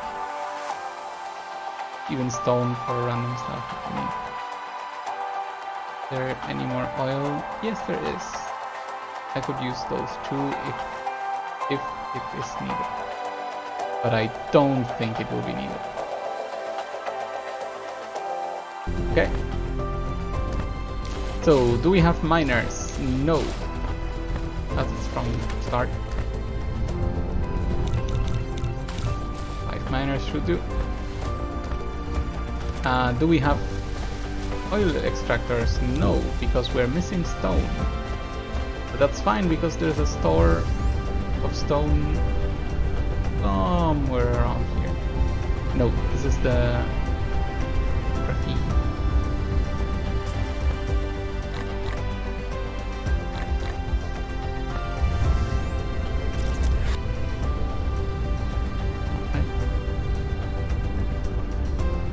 A: Even stone for random stuff if we need. Is there any more oil? Yes, there is. I could use those too if it is needed. But I don't think it will be needed. Okay. So, do we have miners? No. That's a strong start. 5 miners should do. Do we have oil extractors? No, because we're missing stone. But that's fine because there's a store of stone somewhere around here. No, this is the graphene.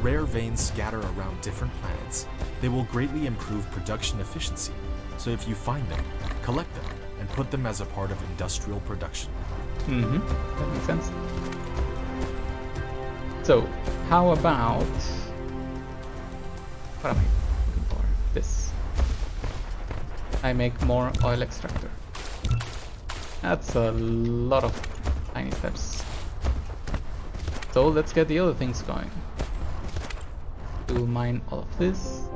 B: rare veins scatter around different planets. They will greatly improve production efficiency. So if you find them, collect them and put them as a part of industrial production.
A: That makes sense. So, how about... What am I looking for? This. I make more oil extractor. That's a lot of tiny steps. So let's get the other things going. We'll mine all of this.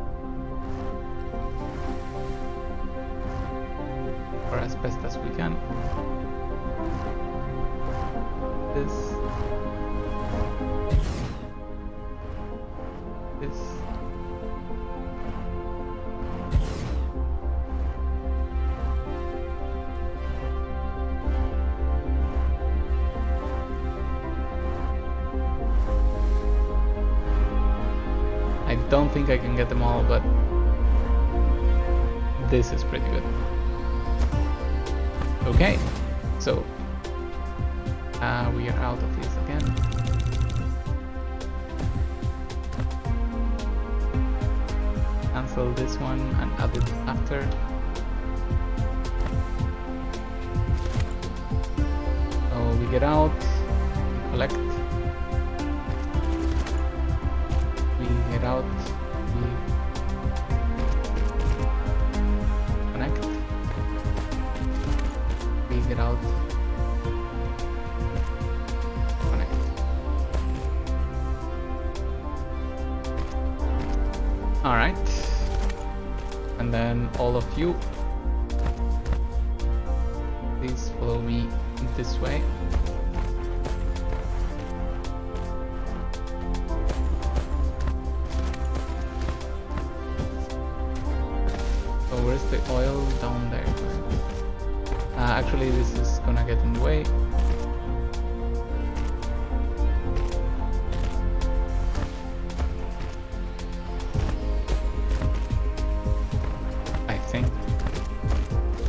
A: Or as best as we can. This. This. I don't think I can get them all, but this is pretty good. Okay, so we are out of this again. Cancel this one and add it after. So we get out, we collect. We get out, we connect. We get out, connect. Alright. And then all of you, please follow me this way. So where's the oil? Down there. Actually, this is gonna get in the way. I think.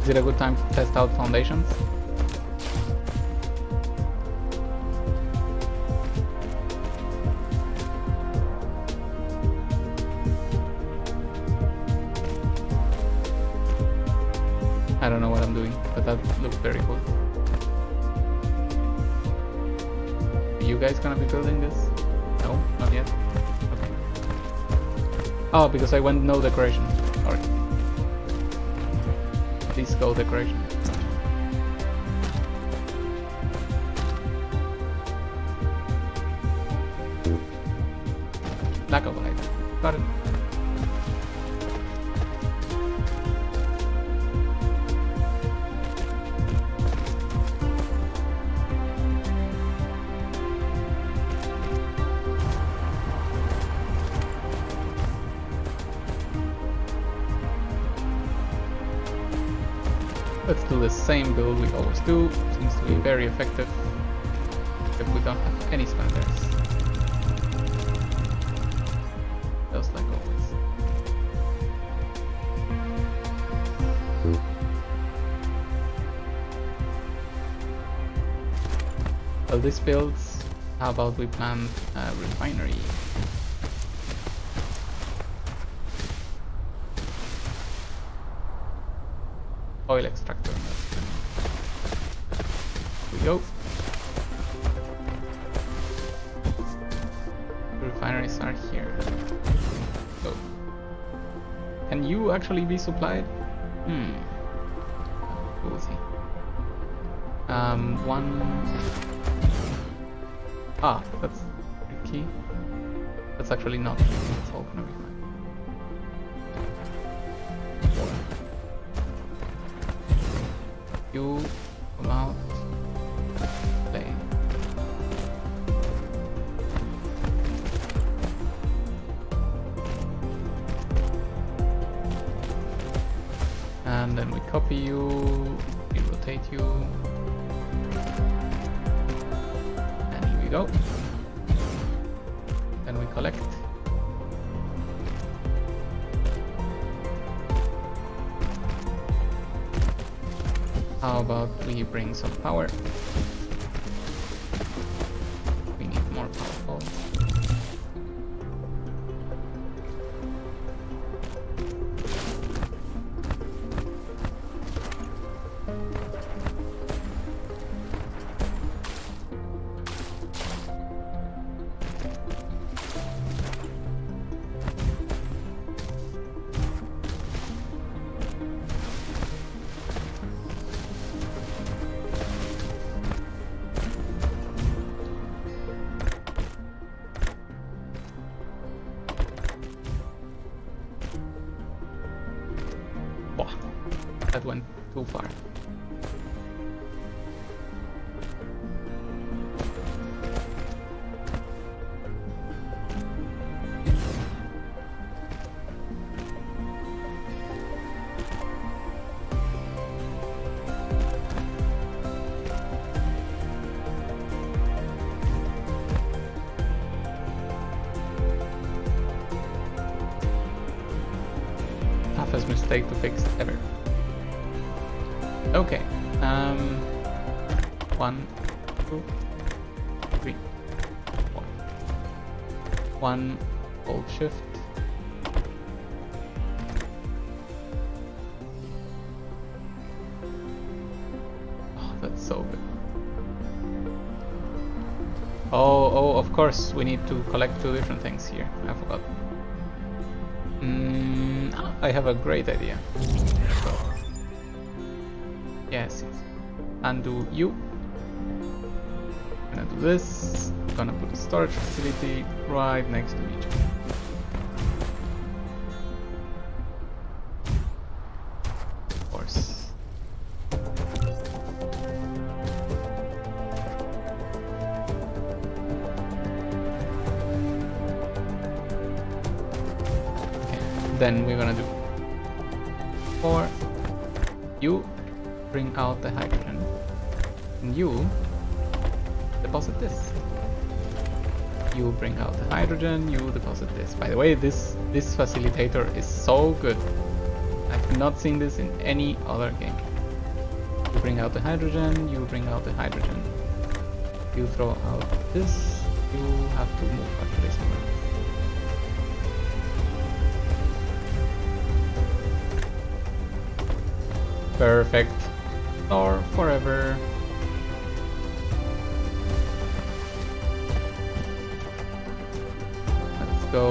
A: Is it a good time to test out foundations? I don't know what I'm doing, but that looks very cool. Are you guys gonna be building this? No, not yet. Okay. Oh, because I went no decoration. Sorry. Please go decoration. Lack of light. Got it. Let's do the same build we always do. Seems to be very effective if we don't have any spanners. Just like always. Well, this builds. How about we plant a refinery? Oil extractor. Here we go. The refineries are here. So, can you actually be supplied? We'll see. One. Ah, that's tricky. That's actually not tricky. It's all gonna be fine. You come out, play. And then we copy you, we rotate you, and here we go. Then we collect. How about we bring some power? We need more powerful. That went too far. Toughest mistake to fix ever. Okay. 1, 2, 3, 4. 1, hold shift. Oh, that's so good. Oh, of course, we need to collect 2 different things here. I forgot. I have a great idea. So, yes. Undo you. Gonna do this. Gonna put a storage facility right next to each other. Of course. Okay, then we're gonna do 4. You bring out the hydrogen. And you deposit this. You bring out the hydrogen, you deposit this. By the way, this facilitator is so good. I've not seen this in any other game. You bring out the hydrogen, you bring out the hydrogen. You throw out this, you have to move actually somewhere. Perfect. Or forever. Let's go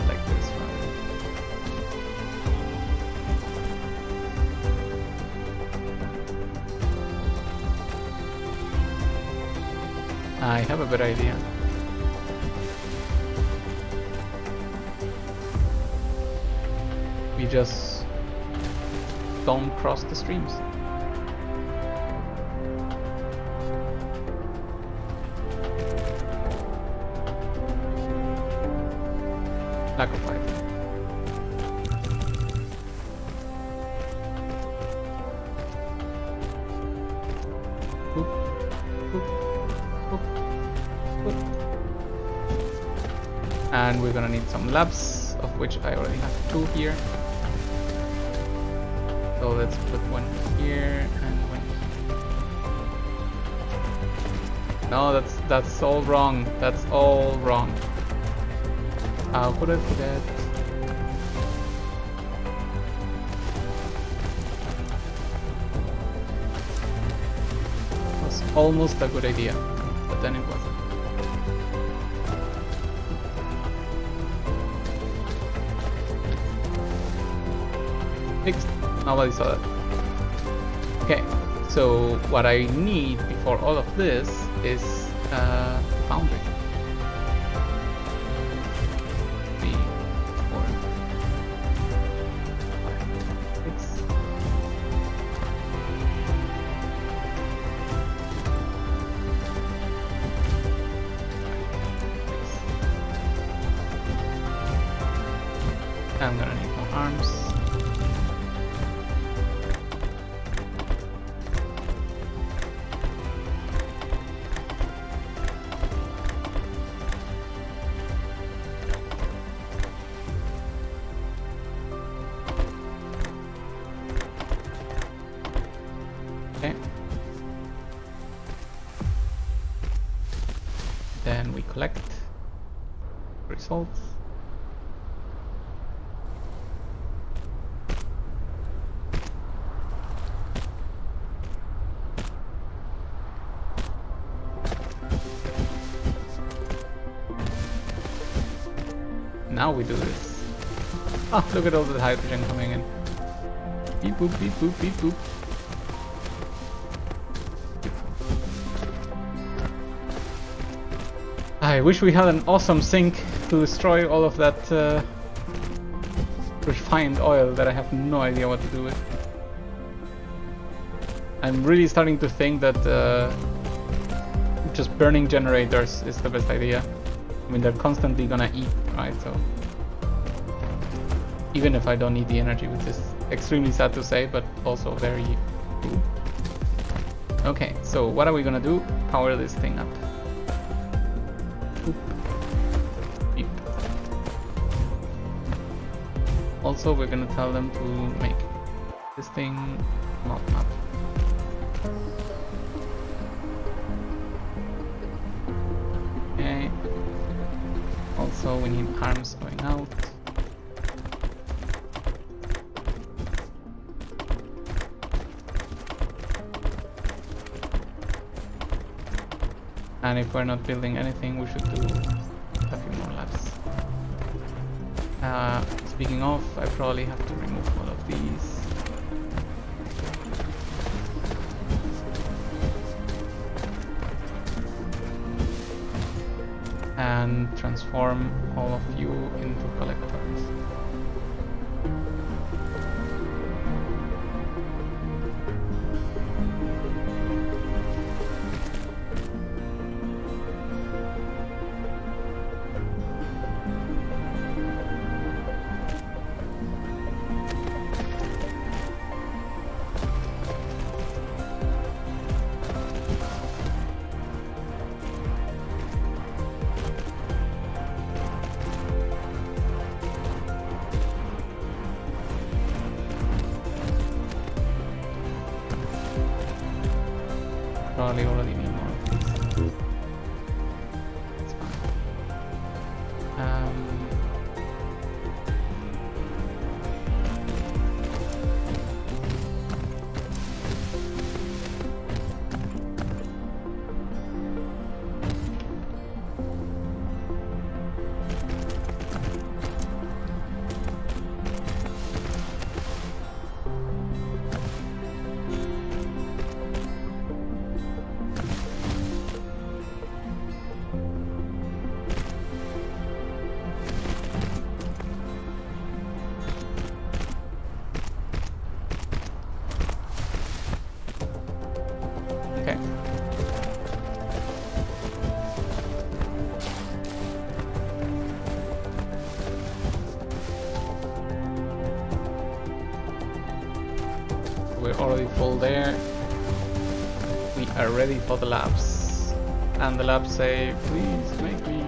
A: like this one. I have a better idea. We just don't cross the streams. Lack of light. Boop, boop, boop, boop. And we're gonna need some labs, of which I already have 2 here. So let's put 1 here and 1 here. No, that's all wrong. That's all wrong. How could I forget? It was almost a good idea, but then it wasn't. Fixed. Nobody saw that. Okay, so what I need before all of this is a foundry. 3, 4, 5, 6. I'm gonna need more arms. Okay. Then we collect results. Now we do this. Oh, look at all the hydrogen coming in. Beep boop, beep boop, beep boop. I wish we had an awesome sink to destroy all of that refined oil that I have no idea what to do with. I'm really starting to think that just burning generators is the best idea. I mean, they're constantly gonna eat, right? So even if I don't need the energy, which is extremely sad to say, but also very cool. Okay, so what are we gonna do? Power this thing up. Boop. Beep. Also, we're gonna tell them to make this thing not up. Okay. Also, we need arms going out. And if we're not building anything, we should do a few more labs. Speaking of, I probably have to remove all of these. And transform all of you into collectors. Probably already need more of these. It's fine. Okay. We're already full there. We are ready for the labs. And the labs say, please make me.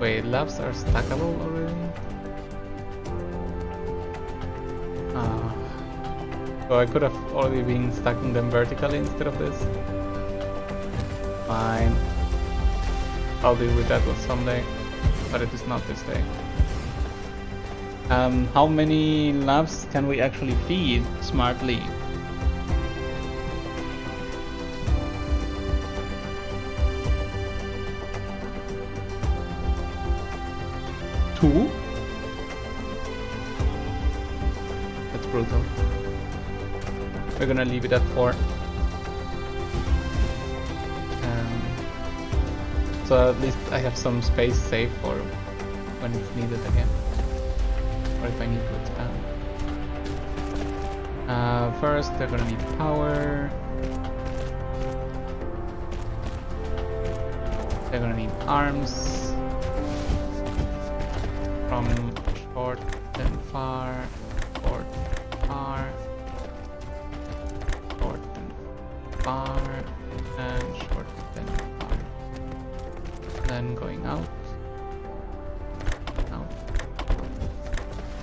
A: Wait, labs are stackable already? So I could have already been stacking them vertically instead of this. Fine. I'll deal with that someday, but it is not this day. How many labs can we actually feed smartly? Two? That's brutal. We're gonna leave it at 4. So at least I have some space saved for when it's needed again. Or if I need to expand. First, they're gonna need power. They're gonna need arms. From short and far, short, far. Far and short then far. Then going out, out,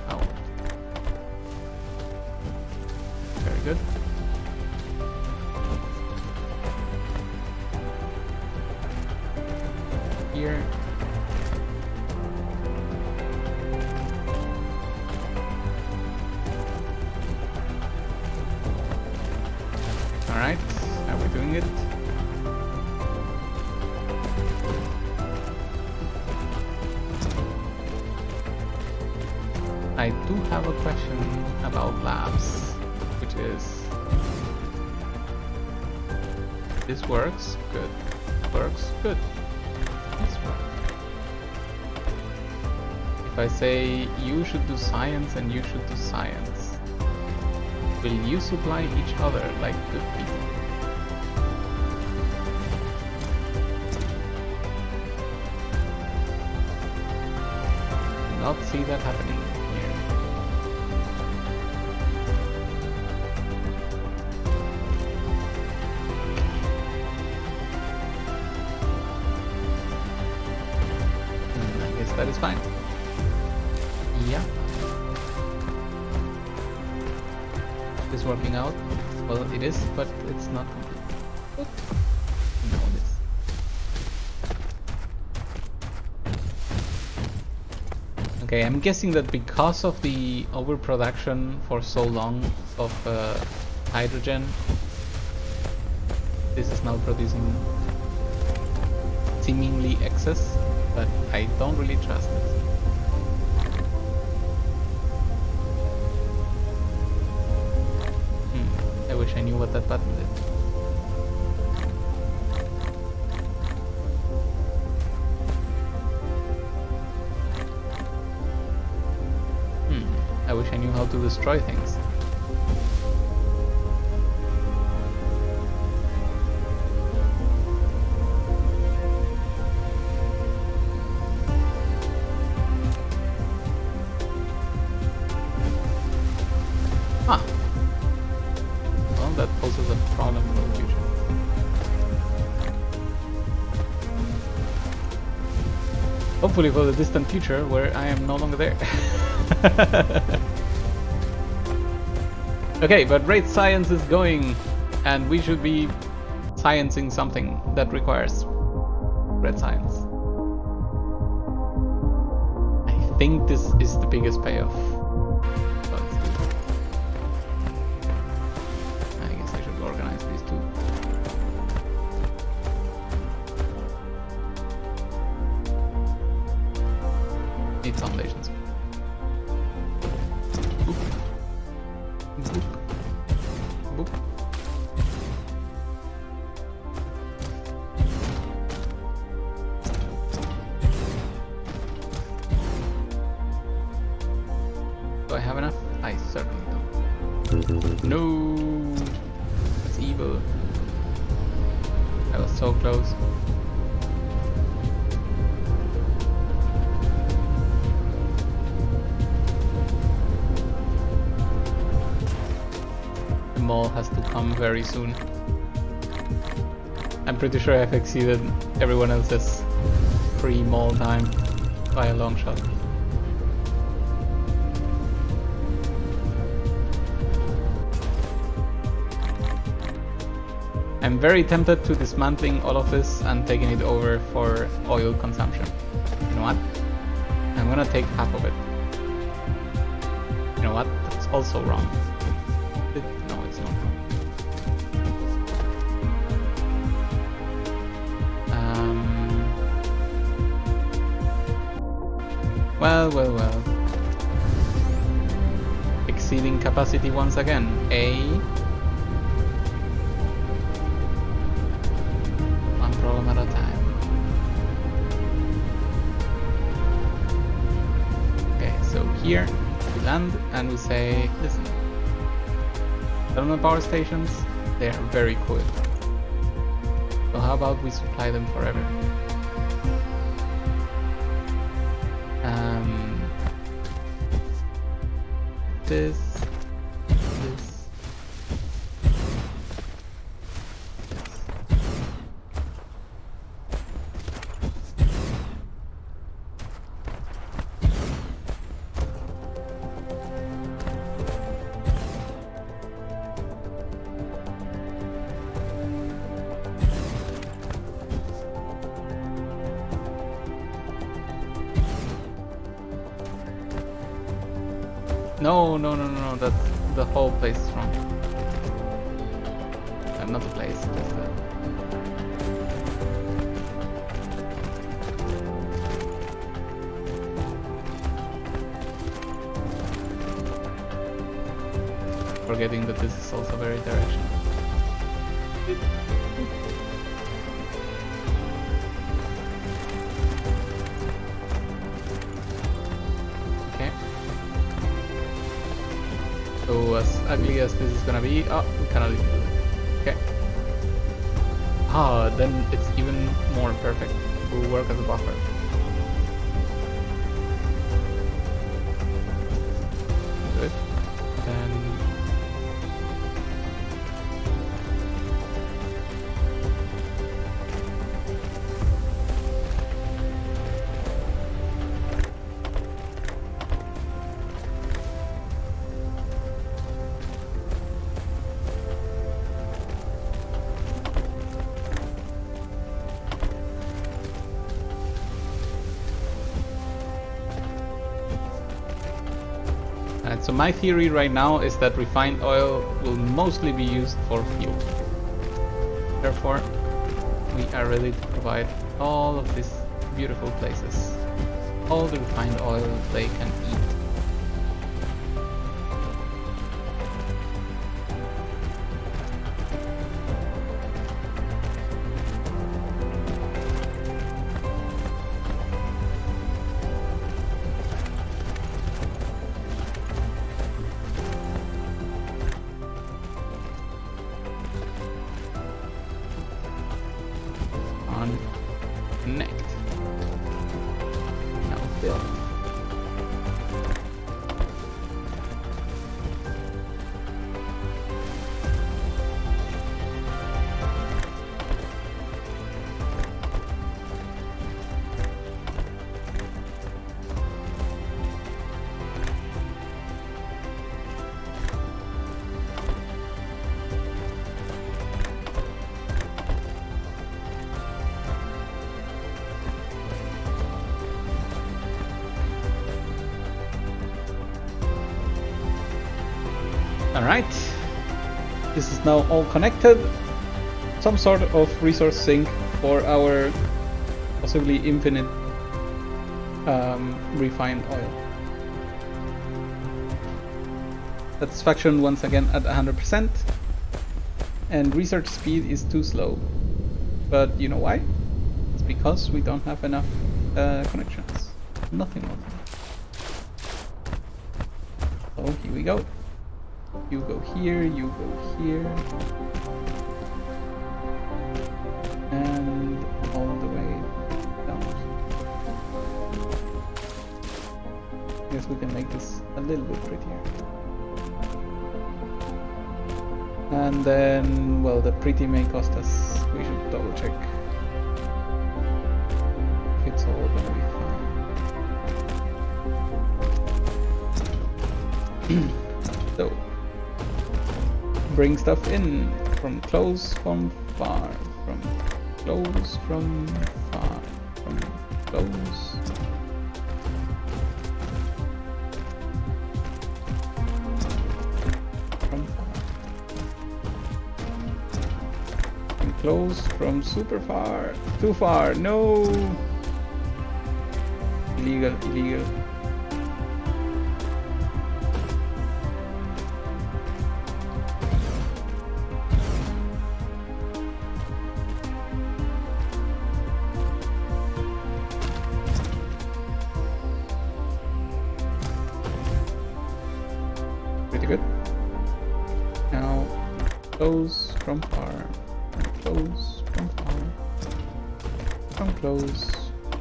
A: out. Very good. Here. All right. Doing it. I do have a question about labs, which is this works good, works good, this works. If I say you should do science and you should do science, Will you supply each other like good people? Do not see that happening here. I guess that is fine. Yeah. Is working out? Well, it is, but it's not complete. Oop. No, it is. Okay, I'm guessing that because of the overproduction for so long of hydrogen, this is now producing seemingly excess, but I don't really trust it. I wish I knew what that button did. I wish I knew how to destroy things. Ah. Well, that poses a problem for the future. Hopefully for the distant future, where I am no longer there. Okay, but great science is going, and we should be sciencing something that requires red science. I think this is the biggest payoff. Let's see. I guess I should organize these two. Need foundations. Boop. Boop. Boop. Do I have enough? I certainly don't. No! That's evil. I was so close. The mall has to come very soon. I'm pretty sure I've exceeded everyone else's pre-mall time by a long shot. I'm very tempted to dismantling all of this and taking it over for oil consumption. You know what? I'm gonna take half of it. You know what? That's also wrong. No, it's not wrong. Well. Exceeding capacity once again. One problem at a time. Okay, so here we land and we say, listen, thermal power stations, they are very cool. So how about we supply them forever? This. No, that's the whole place is wrong. Not the place, just the... Forgetting that this is also very directional. So as ugly as this is gonna be, oh, we cannot even do it. Okay. Ah, then it's even more perfect. It will work as a buffer. Good. Then so my theory right now is that refined oil will mostly be used for fuel. Therefore, we are ready to provide all of these beautiful places all the refined oil they can eat. Connect. Now build. Alright, this is now all connected. Some sort of resource sink for our possibly infinite refined oil. Satisfaction once again at 100%. And research speed is too slow. But you know why? It's because we don't have enough connections. Nothing more. So here we go. You go here, you go here, and all the way down. I guess we can make this a little bit prettier. And then, well, the pretty may cost us, we should double check if it's all gonna be fine. So, bring stuff in from close, from far, from close, from far, from close. From far. From close, from super far. Too far, no! Illegal, illegal. Pretty good. Now close from far, close from far, from close,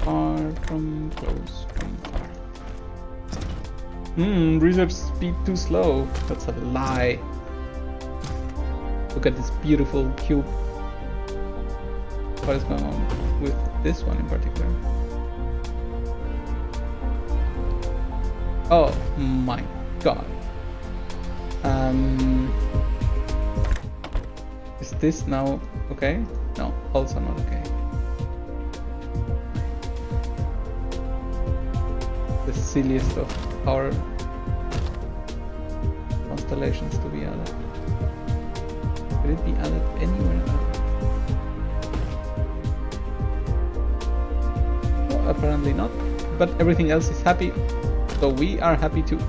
A: far, from close, from far. Research speed too slow. That's a lie. Look at this beautiful cube. What is going on with this one in particular? Oh my god. Is this now okay? No, also not okay. The silliest of our constellations to be added. Could it be added anywhere else? Well, apparently not, but everything else is happy, so we are happy too.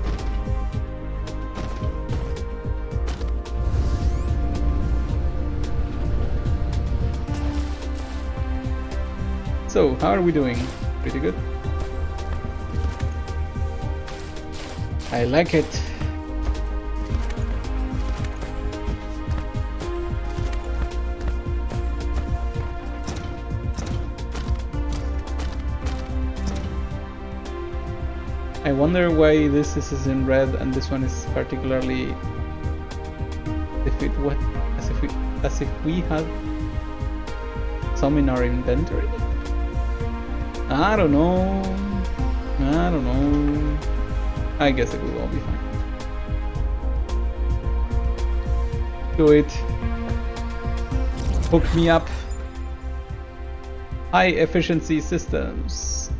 A: So, how are we doing? Pretty good. I like it. I wonder why this is in red and this one is particularly as if we had some in our inventory. I don't know. I guess it will all be fine. Do it. Hook me up. High efficiency systems.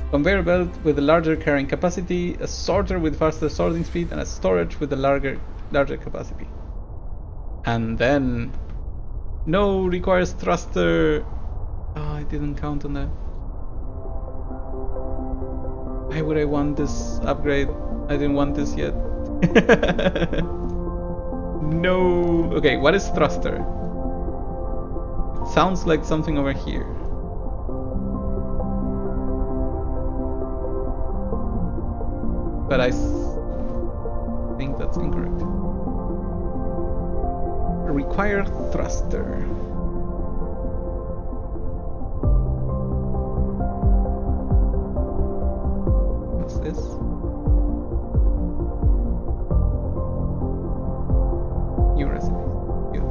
A: Conveyor belt with a larger carrying capacity, a sorter with faster sorting speed, and a storage with a larger capacity. And then no requires thruster. Oh, I didn't count on that. Why would I want this upgrade? I didn't want this yet. No. Okay, what is thruster? It sounds like something over here. But I think that's incorrect. Require thruster. What's this? New recipe. Good.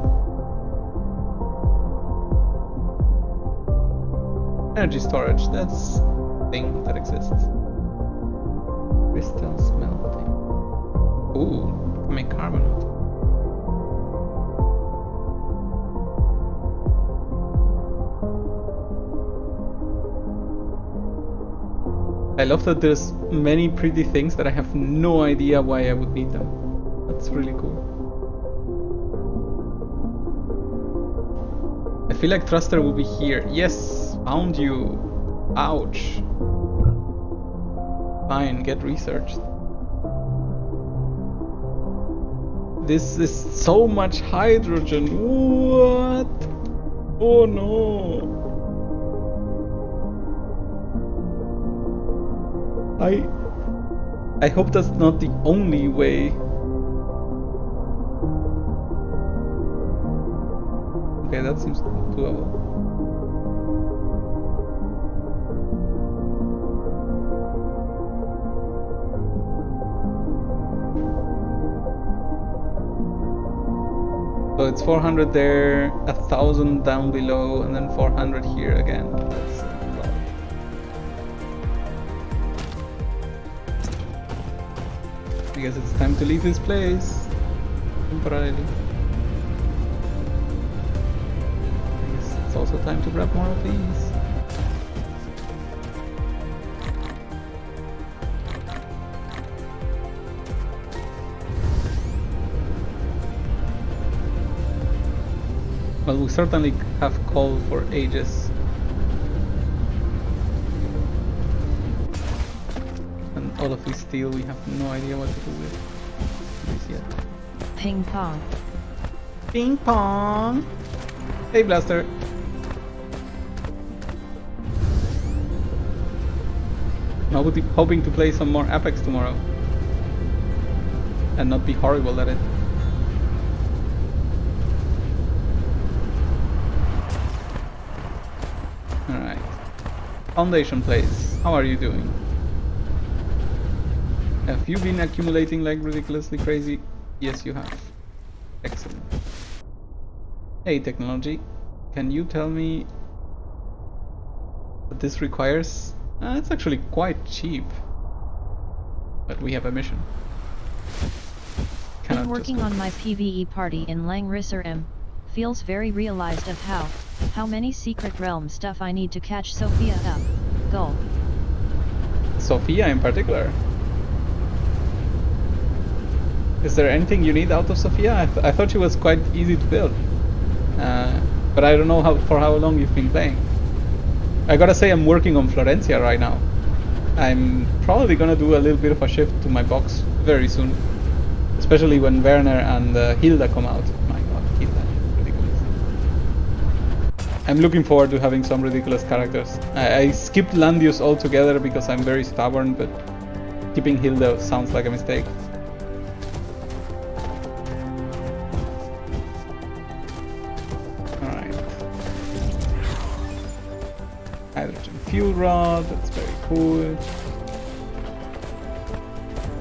A: Energy storage. That's a thing that exists. Crystal smelting. Ooh, can make carbonate. I love that there's many pretty things that I have no idea why I would need them. That's really cool. I feel like thruster will be here. Yes, found you. Ouch. Fine, get researched. This is so much hydrogen. What? Oh no. I hope that's not the only way. Okay, that seems doable. So it's 400 there, 1,000 down below, and then 400 here again. That's a lot. I guess it's time to leave this place temporarily. I guess it's also time to grab more of these. Well, we certainly have coal for ages. And all of this steel, we have no idea what to do with this yet.
C: Ping pong.
A: Ping pong! Hey, Blaster! I would be hoping to play some more Apex tomorrow. And not be horrible at it. Alright. Foundation place. How are you doing? Have you been accumulating like ridiculously crazy? Yes, you have. Excellent. Hey, technology. Can you tell me what this requires? It's actually quite cheap. But we have a mission.
C: Been working on my PvE party in Langrisser M. Feels very realized of how many secret realm stuff I need to catch Sophia up. Goal.
A: Sophia in particular. Is there anything you need out of Sophia? I thought she was quite easy to build. But I don't know for how long you've been playing. I gotta say I'm working on Florencia right now. I'm probably gonna do a little bit of a shift to my box very soon. Especially when Werner and Hilda come out. My god, Hilda. Ridiculous. I'm looking forward to having some ridiculous characters. I skipped Landius altogether because I'm very stubborn, but keeping Hilda sounds like a mistake. Alright. Hydrogen fuel rod, that's very cool.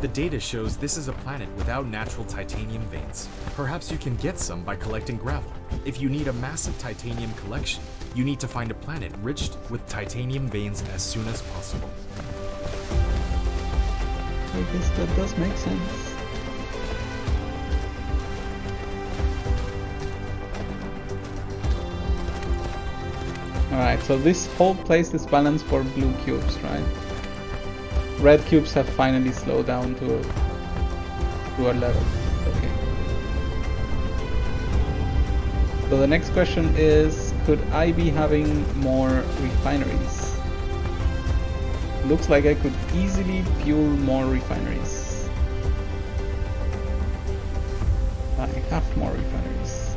B: The data shows this is a planet without natural titanium veins. Perhaps you can get some by collecting gravel. If you need a massive titanium collection, you need to find a planet rich with titanium veins as soon as possible.
A: I guess that does make sense. Alright, so this whole place is balanced for blue cubes, right? Red cubes have finally slowed down to a level. Okay. So the next question is, could I be having more refineries? Looks like I could easily fuel more refineries. I have more refineries.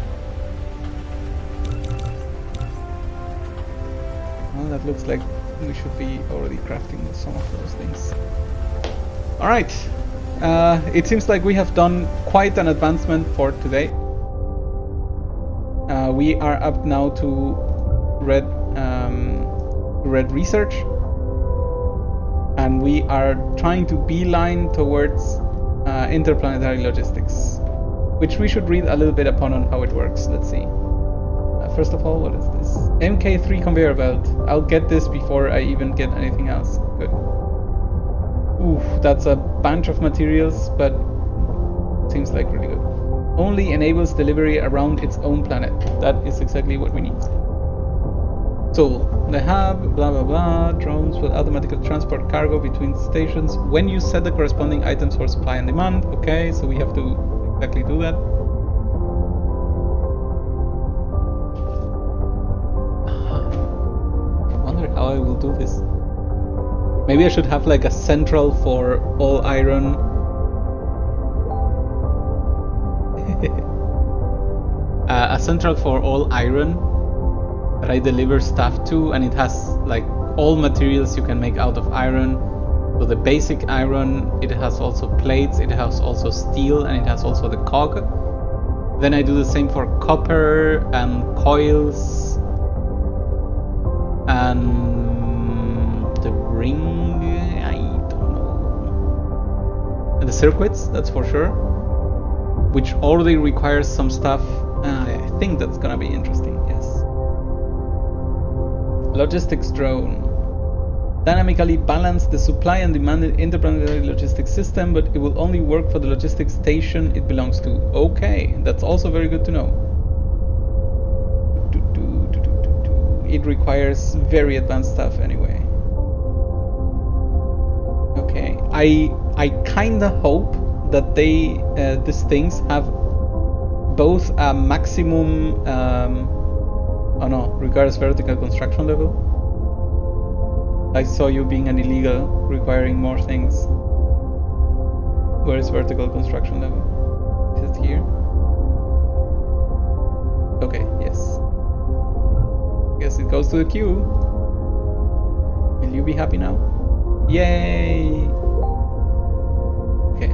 A: Well, that looks like we should be already crafting some of those things. Alright, it seems like we have done quite an advancement for today. We are up now to red research, and we are trying to beeline towards interplanetary logistics, which we should read a little bit upon on how it works. Let's see. First of all, what is this? MK3 conveyor belt. I'll get this before I even get anything else. Good. Oof, that's a bunch of materials, but seems like really good. Only enables delivery around its own planet. That is exactly what we need. So, the hub, blah blah blah, drones will automatically transport cargo between stations when you set the corresponding items for supply and demand. Okay, so we have to exactly do that. How I will do this. Maybe I should have like a central for all iron. A central for all iron that I deliver stuff to, and it has like all materials you can make out of iron. So the basic iron, it has also plates, it has also steel, and it has also the cog. Then I do the same for copper and coils and the ring, I don't know. And the circuits, that's for sure, which already requires some stuff. I think that's gonna be interesting, yes. Logistics drone. Dynamically balance the supply and demand interplanetary logistics system, but it will only work for the logistics station it belongs to. Okay, that's also very good to know. It requires very advanced stuff anyway. Okay, I kinda hope that they these things have both a maximum oh no, requires vertical construction level. I saw you being an illegal, requiring more things. Where is vertical construction level? Is it here? Okay, yes. Guess it goes to the queue. Will you be happy now? Yay! Okay.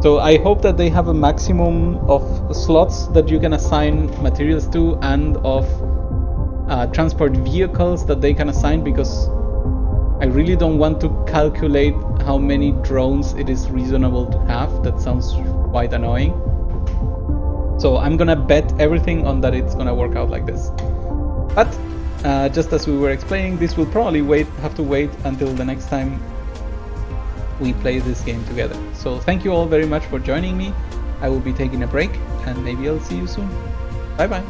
A: So I hope that they have a maximum of slots that you can assign materials to, and of transport vehicles that they can assign, because I really don't want to calculate how many drones it is reasonable to have. That sounds quite annoying. So I'm gonna bet everything on that it's gonna work out like this. But just as we were explaining, this will probably have to wait until the next time we play this game together. So thank you all very much for joining me. I will be taking a break, and maybe I'll see you soon. Bye bye.